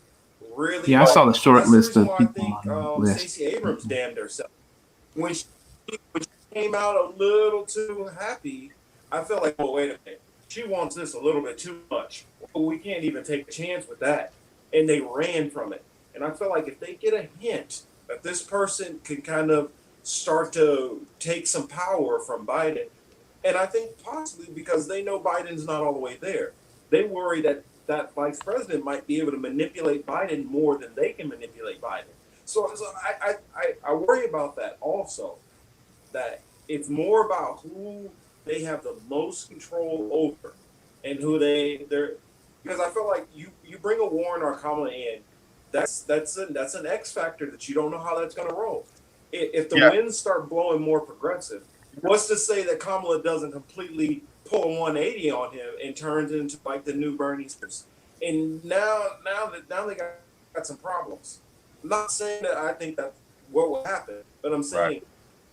really. Yeah, I saw the short list of people. I think Stacey Abrams damned herself when she came out a little too happy. I felt like, oh, wait a minute, she wants this a little bit too much. Well, we can't even take a chance with that, and they ran from it. And I felt like if they get a hint that this person can kind of start to take some power from Biden, and I think possibly because they know Biden's not all the way there. They worry that that vice president might be able to manipulate Biden more than they can manipulate Biden. So I worry about that also, that it's more about who they have the most control over and who they're because I feel like you bring a Warren or Kamala in, that's an X factor that you don't know how that's going to roll. If the winds start blowing more progressive, what's to say that Kamala doesn't completely pull a 180 on him and turns into like the new Bernie Sanders? And now they got some problems. I'm not saying that I think that's what will happen, but I'm saying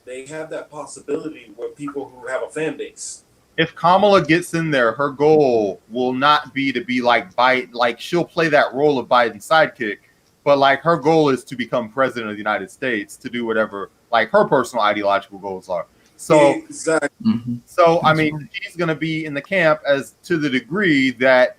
they have that possibility with people who have a fan base. If Kamala gets in there, her goal will not be to be like Biden. Like she'll play that role of Biden's sidekick, but like her goal is to become president of the United States, to do whatever like her personal ideological goals are. So, exactly. So I mean, she's going to be in the camp as to the degree that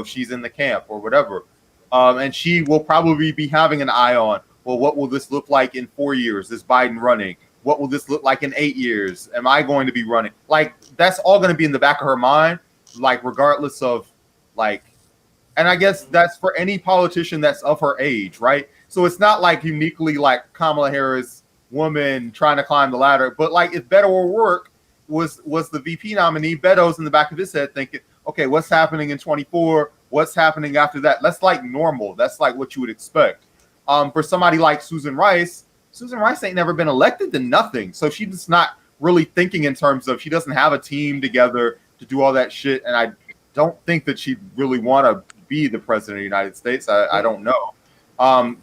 she's in the camp or whatever, and she will probably be having an eye on, well, what will this look like in 4 years? Is Biden running? What will this look like in 8 years? Am I going to be running? Like that's all going to be in the back of her mind, like regardless of like, and I guess that's for any politician that's of her age, right? So it's not like uniquely like Kamala Harris, woman trying to climb the ladder, but like if Beto O'Rourke was the VP nominee, Beto's in the back of his head thinking, okay, what's happening in 24? What's happening after that? That's like normal. That's like what you would expect. For somebody like Susan Rice ain't never been elected to nothing. So she's just not really thinking in terms of, she doesn't have a team together to do all that shit. And I don't think that she'd really want to be the president of the United States. I don't know.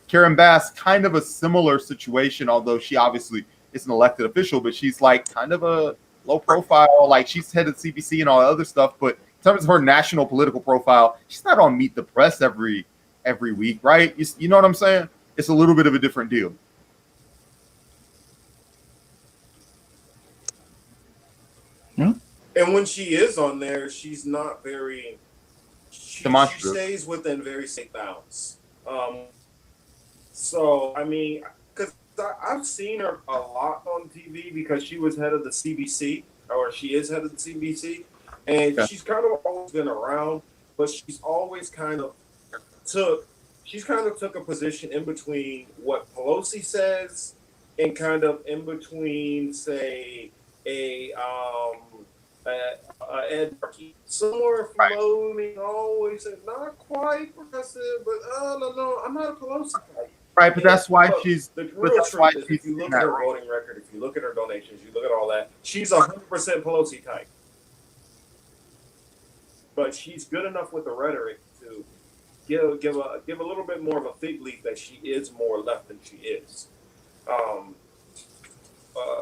Karen Bass, kind of a similar situation, although she obviously is an elected official, but she's like kind of a low profile, like she's head of CBC and all that other stuff. But in terms of her national political profile, she's not on Meet the Press every week, right? You know what I'm saying? It's a little bit of a different deal. Yeah. And when she is on there, she's not very. She stays within very safe bounds. So I mean, because I've seen her a lot on TV because she was head of the CBC, or she is head of the CBC, and she's kind of always been around, but she's always kind of took a position in between what Pelosi says and kind of in between, say, Ed Markey, somewhere floating, always not quite progressive, but no, I'm not a Pelosi type. Right, but that's why she's. The real truth is, if you look at her voting record, if you look at her donations, you look at all that, she's 100% Pelosi type. But she's good enough with the rhetoric to give a little bit more of a fig leaf that she is more left than she is.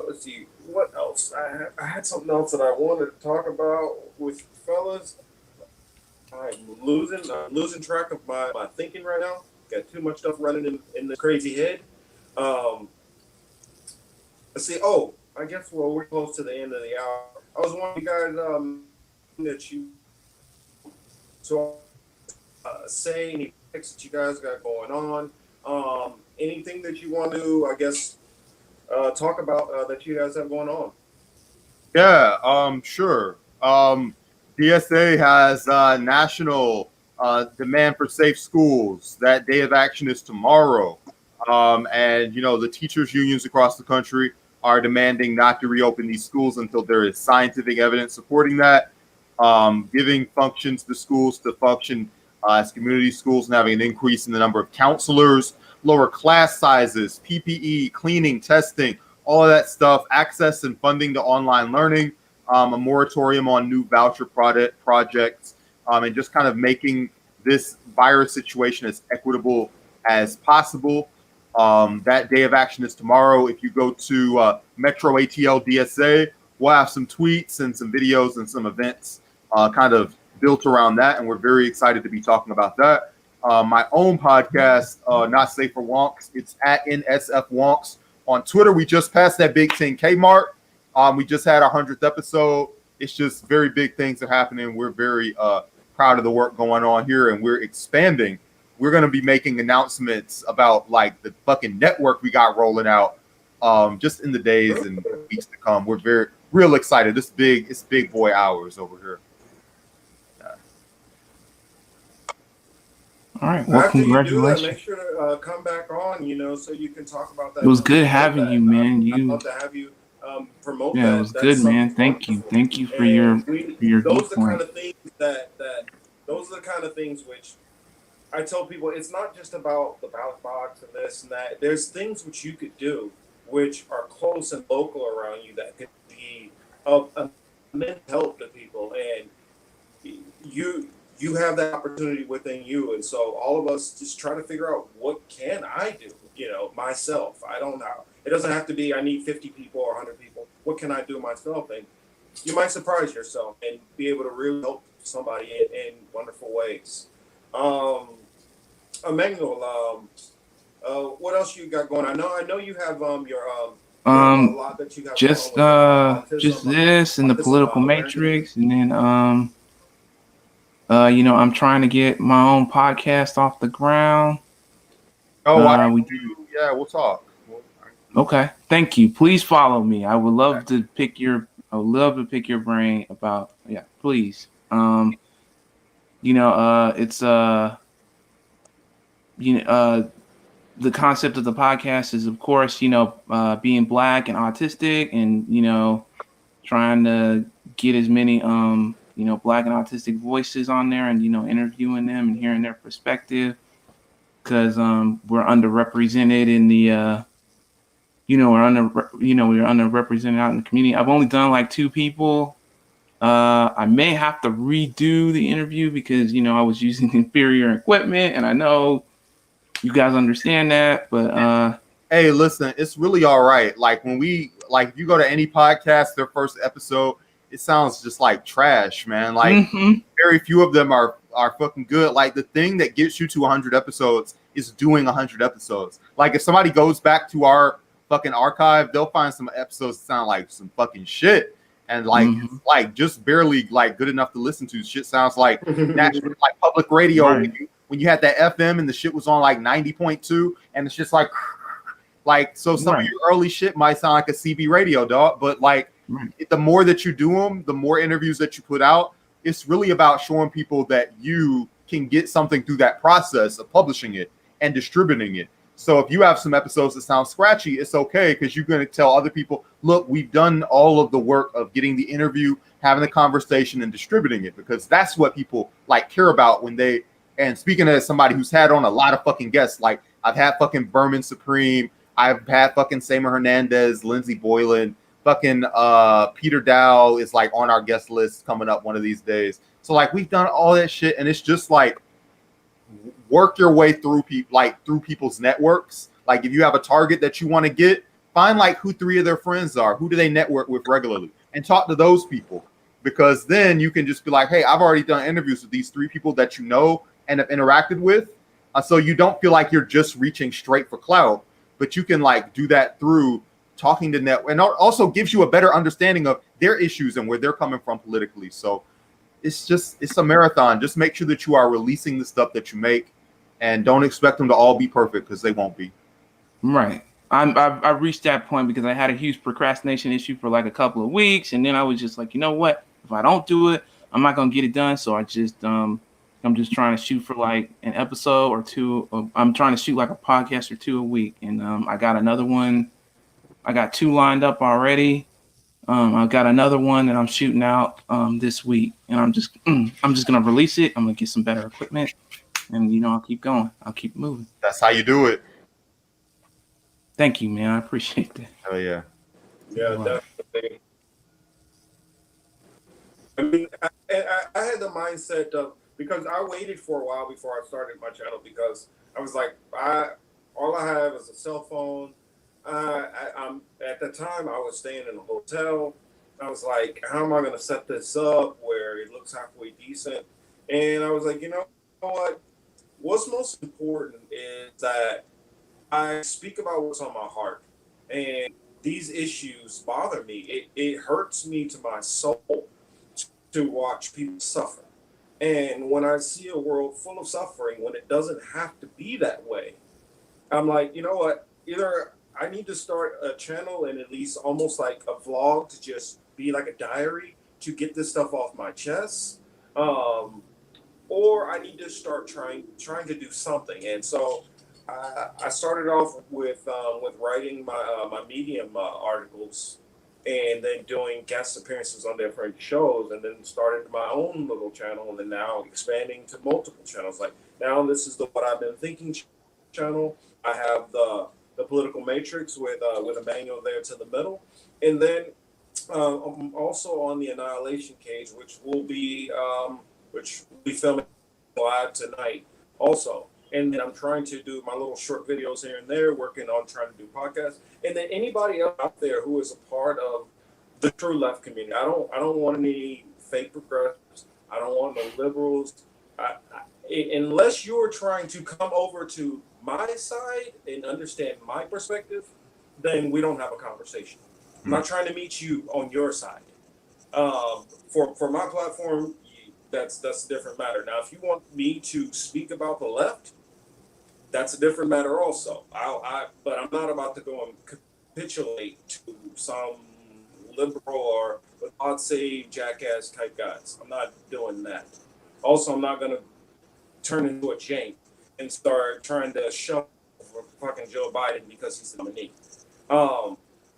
Let's see, what else? I had something else that I wanted to talk about with fellas. I'm losing track of my thinking right now. Got too much stuff running in this crazy head. Um, let's see. Oh, I guess we're close to the end of the hour. I was wondering, you guys, that you so say any projects that you guys got going on. Anything that you want to, I guess, talk about that you guys have going on. Yeah, sure. DSA has national demand for safe schools. That day of action is tomorrow. And, you know, the teachers' unions across the country are demanding not to reopen these schools until there is scientific evidence supporting that. Giving functions to schools to function as community schools and having an increase in the number of counselors, lower class sizes, PPE, cleaning, testing, all of that stuff, access and funding to online learning, a moratorium on new voucher projects, and just kind of making this virus situation as equitable as possible. That day of action is tomorrow. If you go to Metro ATL DSA, we'll have some tweets and some videos and some events kind of built around that, and we're very excited to be talking about that. My own podcast, Not Safe for Wonks, it's at NSF Wonks. On Twitter, we just passed that big 10K mark. We just had our 100th episode. It's just very big things are happening. We're very proud of the work going on here, and we're expanding. We're going to be making announcements about like the fucking network we got rolling out just in the days and weeks to come. We're very real excited. It's big boy hours over here. All right. Well, After congratulations. you do that, make sure to come back on, so you can talk about that. It was good having you, man. I'd love to have you promote that. Yeah, it was good, man. Thank you. Thank you for your those are the kind of things that those are the kind of things which I tell people, it's not just about the ballot box and this and that. There's things which you could do which are close and local around you that could be of immense help to people, and you have that opportunity within you. And so all of us just try to figure out, what can I do, myself. I don't know. It doesn't have to be I need 50 people or 100 people. What can I do myself? And you might surprise yourself and be able to really help somebody in wonderful ways. Emmanuel, what else you got going on? I know you have your a lot that you have just autism, just this and the political matrix, and then I'm trying to get my own podcast off the ground. Oh, yeah, we'll talk. Okay, thank you. Please follow me. I would love to pick your brain about please. It's the concept of the podcast is, of course, being Black and autistic, and trying to get as many Black and autistic voices on there, and interviewing them and hearing their perspective, because we're underrepresented in the we're underrepresented out in the community. I've only done like 2 people. I may have to redo the interview because I was using inferior equipment, and I know you guys understand that, but hey, listen, it's really all right. Like if you go to any podcast, their first episode, it sounds just like trash, man. Like very few of them are fucking good. Like the thing that gets you to 100 episodes is doing 100 episodes. Like if somebody goes back to our fucking archive, they'll find some episodes that sound like some fucking shit, and it's like just barely like good enough to listen to. Shit sounds like national, like public radio. Right. When you had that FM and the shit was on like 90.2, and it's just like so some of your early shit might sound like a CB radio, dog. But like the more that you do them, the more interviews that you put out, it's really about showing people that you can get something through that process of publishing it and distributing it. So if you have some episodes that sound scratchy, it's okay, because you're going to tell other people, look, we've done all of the work of getting the interview, having the conversation, and distributing it, because that's what people like care about when they. And speaking as somebody who's had on a lot of fucking guests, like I've had fucking Berman Supreme, I've had fucking Samer Hernandez, Lindsey Boylan, fucking Peter Dow is like on our guest list coming up one of these days. So like we've done all that shit, and it's just like work your way through through people's networks. Like if you have a target that you want to get, find like who 3 of their friends are, who do they network with regularly, and talk to those people. because then you can just be like, hey, I've already done interviews with these 3 people that you know and have interacted with. So you don't feel like you're just reaching straight for clout, but you can like do that through talking to net, and also gives you a better understanding of their issues and where they're coming from politically. So it's a marathon. Just make sure that you are releasing the stuff that you make, and don't expect them to all be perfect, because they won't be. Right. I've reached that point because I had a huge procrastination issue for like a couple of weeks, and then I was just like, you know what? If I don't do it, I'm not gonna get it done. So I'm just trying to shoot for like an episode or 2. I'm trying to shoot like a podcast or 2 a week, and I got another one. I got 2 lined up already. I've got another one that I'm shooting out this week, and I'm just gonna release it. I'm gonna get some better equipment, and I'll keep going. I'll keep moving. That's how you do it. Thank you, man. I appreciate that. Oh yeah. Yeah, definitely. I mean, I had the mindset of, because I waited for a while before I started my channel, because I was like, all I have is a cell phone. I'm at the time I was staying in a hotel. I was like, how am I going to set this up where it looks halfway decent? And I was like, you know what? What's most important is that I speak about what's on my heart, and these issues bother me. It hurts me to my soul to watch people suffer. And when I see a world full of suffering, when it doesn't have to be that way, I'm like, you know what? Either I need to start a channel and at least almost like a vlog to just be like a diary to get this stuff off my chest, or I need to start trying to do something. And so I started off with writing my Medium articles, and then doing guest appearances on different shows, and then started my own little channel, and then now expanding to multiple channels. Like now, this is the What I've Been Thinking channel. I have the Political Matrix with Emmanuel there to the middle, and then I'm also on the Annihilation Cage, which will be filming live tonight also. And then I'm trying to do my little short videos here and there, working on trying to do podcasts. And then anybody else out there who is a part of the true left community, I don't want any fake progressives. I don't want no liberals. Unless you're trying to come over to my side and understand my perspective, then we don't have a conversation. I'm not trying to meet you on your side. For my platform, that's a different matter. Now, if you want me to speak about the left, that's a different matter also. But I'm not about to go and capitulate to some liberal or God save jackass type guys. I'm not doing that. Also, I'm not going to turn into a jank and start trying to shove for fucking Joe Biden because he's the nominee.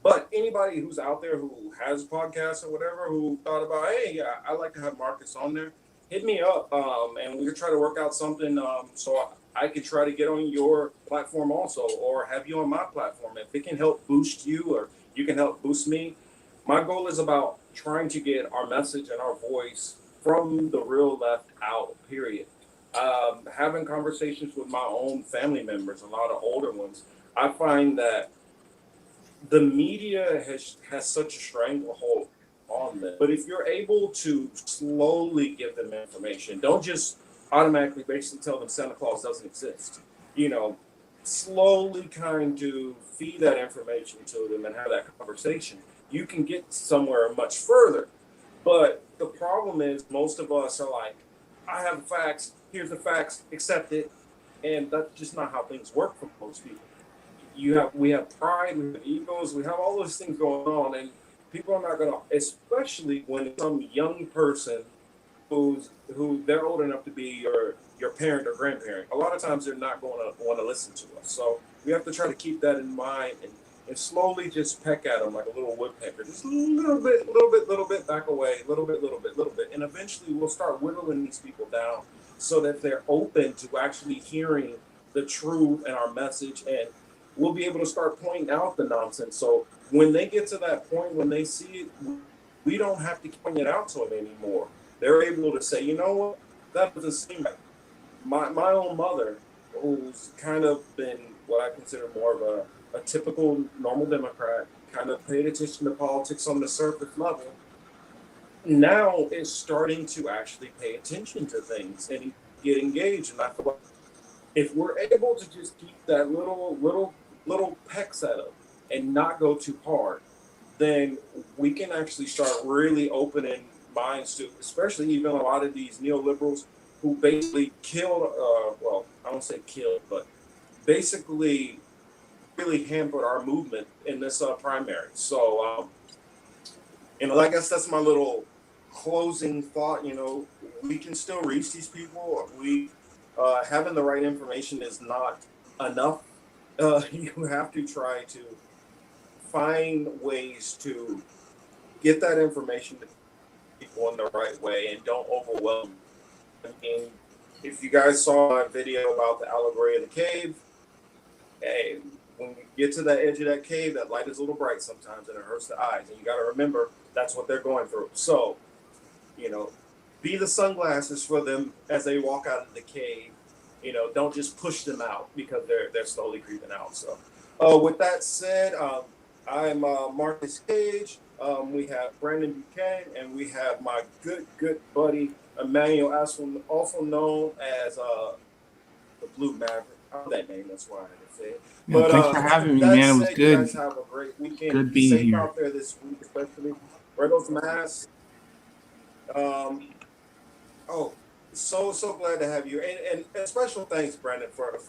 But anybody who's out there who has podcasts or whatever, who thought about, hey, yeah, I'd like to have Marcus on there, hit me up, and we can try to work out something so I could try to get on your platform also, or have you on my platform. If it can help boost you, or you can help boost me. My goal is about trying to get our message and our voice from the real left out, period. Having conversations with my own family members, a lot of older ones, I find that the media has such a stranglehold on them. But if you're able to slowly give them information, don't just automatically basically tell them Santa Claus doesn't exist. Slowly kind of feed that information to them and have that conversation. You can get somewhere much further. But the problem is most of us are like, I have the facts, here's the facts, accept it. And that's just not how things work for most people. We have pride, we have egos, we have all those things going on, and people are not gonna, especially when some young person who they're old enough to be your parent or grandparent. A lot of times they're not going to want to listen to us. So we have to try to keep that in mind and slowly just peck at them like a little woodpecker, just a little bit, back away, little bit, and eventually we'll start whittling these people down so that they're open to actually hearing the truth and our message, and we'll be able to start pointing out the nonsense. So when they get to that point, when they see it, we don't have to point it out to them anymore. They're able to say, you know what, that doesn't seem right. My own mother, who's kind of been what I consider more of a typical normal Democrat, kind of paid attention to politics on the surface level, now is starting to actually pay attention to things and get engaged. And I feel like if we're able to just keep that little pecks at them and not go too hard, then we can actually start really opening minds to, especially even a lot of these neoliberals who basically killed, well, I don't say killed, but basically really hampered our movement in this primary. So, I guess that's my little closing thought. We can still reach these people. We having the right information is not enough. You have to try to find ways to get that information to people in the right way and don't overwhelm them. I mean, if you guys saw my video about the allegory of the cave, hey, when you get to that edge of that cave, that light is a little bright sometimes and it hurts the eyes. And you got to remember that's what they're going through. So, be the sunglasses for them as they walk out of the cave. Don't just push them out because they're slowly creeping out. So, with that said, I'm Marcus Cage. We have Brandon Buchanan, and we have my good buddy Emmanuel, also known as the Blue Maverick. I know that name, that's why I had to say it. Yeah, But thanks for having me, man. It was good. You guys have a great weekend. Good Be being safe here out there this week, especially. Wear those masks. So glad to have you, and special thanks, Brandon, for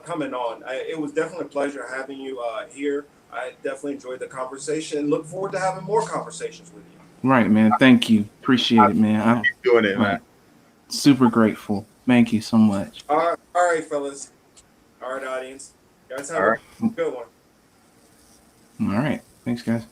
coming on. It was definitely a pleasure having you here. I definitely enjoyed the conversation. Look forward to having more conversations with you. Right, man. Thank you. Appreciate it, man. Keep doing it, man. Super grateful. Thank you so much. All right, fellas. All right, audience. You guys have a good one. All right. Thanks, guys.